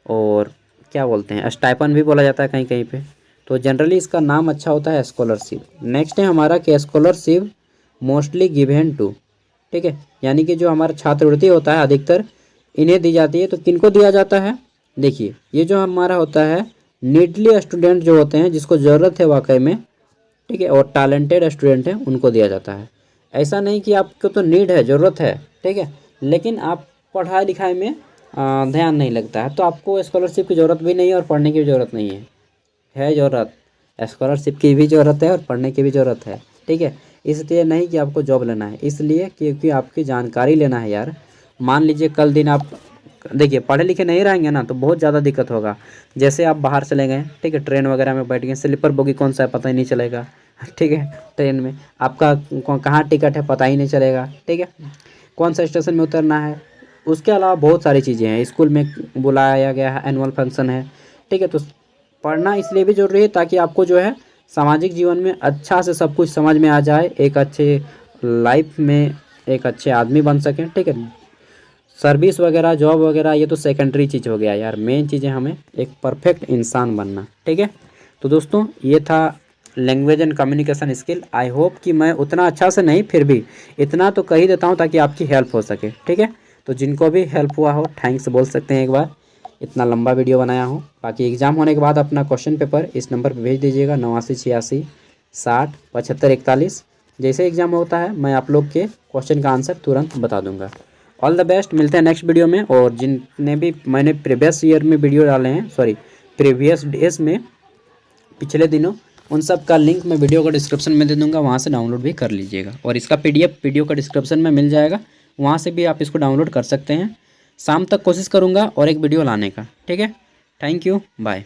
और क्या बोलते हैं स्टाइपन भी बोला जाता है कहीं कहीं पे। तो जनरली इसका नाम अच्छा होता है स्कॉलरशिप। नेक्स्ट है हमारा कि स्कॉलरशिप मोस्टली गिवन टू, ठीक है, यानी कि जो हमारा छात्रवृत्ति होता है अधिकतर इन्हें दी जाती है। तो किनको दिया जाता है, देखिए ये जो हमारा होता है नीडली स्टूडेंट जो होते हैं जिसको ज़रूरत है वाकई में, ठीक है, और टैलेंटेड स्टूडेंट हैं उनको दिया जाता है। ऐसा नहीं कि आपको तो नीड है, ज़रूरत है, ठीक है, लेकिन आप पढ़ाई लिखाई में ध्यान नहीं लगता है, तो आपको स्कॉलरशिप की ज़रूरत भी नहीं है और पढ़ने की भी ज़रूरत नहीं है ज़रूरत, स्कॉलरशिप की भी ज़रूरत है और पढ़ने की भी ज़रूरत है, ठीक है। इसलिए नहीं कि आपको जॉब लेना है, इसलिए क्योंकि आपकी जानकारी लेना है यार। मान लीजिए कल दिन आप देखिए पढ़े लिखे नहीं रहेंगे ना तो बहुत ज़्यादा दिक्कत होगा। जैसे आप बाहर चले गए, ठीक है, ट्रेन वगैरह में बैठ गए, स्लीपर बोगी कौन सा है पता ही नहीं चलेगा, ठीक है, ट्रेन में आपका कहाँ टिकट है पता ही नहीं चलेगा, ठीक है, कौन सा स्टेशन में उतरना है। उसके अलावा बहुत सारी चीज़ें हैं, स्कूल में बुलाया गया है, एनुअल फंक्शन है, ठीक है। तो पढ़ना इसलिए भी ज़रूरी है ताकि आपको जो है सामाजिक जीवन में अच्छा से सब कुछ समझ में आ जाए, एक अच्छे लाइफ में एक अच्छे आदमी बन सकें, ठीक है। सर्विस वगैरह जॉब वगैरह ये तो सेकेंडरी चीज़ हो गया यार, मेन चीज़ है हमें एक परफेक्ट इंसान बनना, ठीक है। तो दोस्तों ये था language and communication skill. I hope कि मैं उतना अच्छा से नहीं फिर भी इतना तो कह ही देता हूँ ताकि आपकी हेल्प हो सके, ठीक है। तो जिनको भी हेल्प हुआ हो थैंक्स बोल सकते हैं एक बार, इतना लंबा वीडियो बनाया हूँ। बाकी एग्ज़ाम होने के बाद अपना क्वेश्चन पेपर इस नंबर पर भेज दीजिएगा 8986607541। जैसे एग्ज़ाम होता है मैं आप लोग के क्वेश्चन का आंसर तुरंत बता दूंगा। ऑल द बेस्ट, मिलते हैं नेक्स्ट वीडियो में। और जितने भी मैंने प्रीवियस ईयर में वीडियो डाले हैं, सॉरी प्रीवियस डेज में पिछले दिनों, उन सब का लिंक मैं वीडियो का डिस्क्रिप्शन में दे दूंगा, वहाँ से डाउनलोड भी कर लीजिएगा। और इसका PDF वीडियो का डिस्क्रिप्शन में मिल जाएगा, वहाँ से भी आप इसको डाउनलोड कर सकते हैं। शाम तक कोशिश करूँगा और एक वीडियो लाने का, ठीक है। Thank you, bye.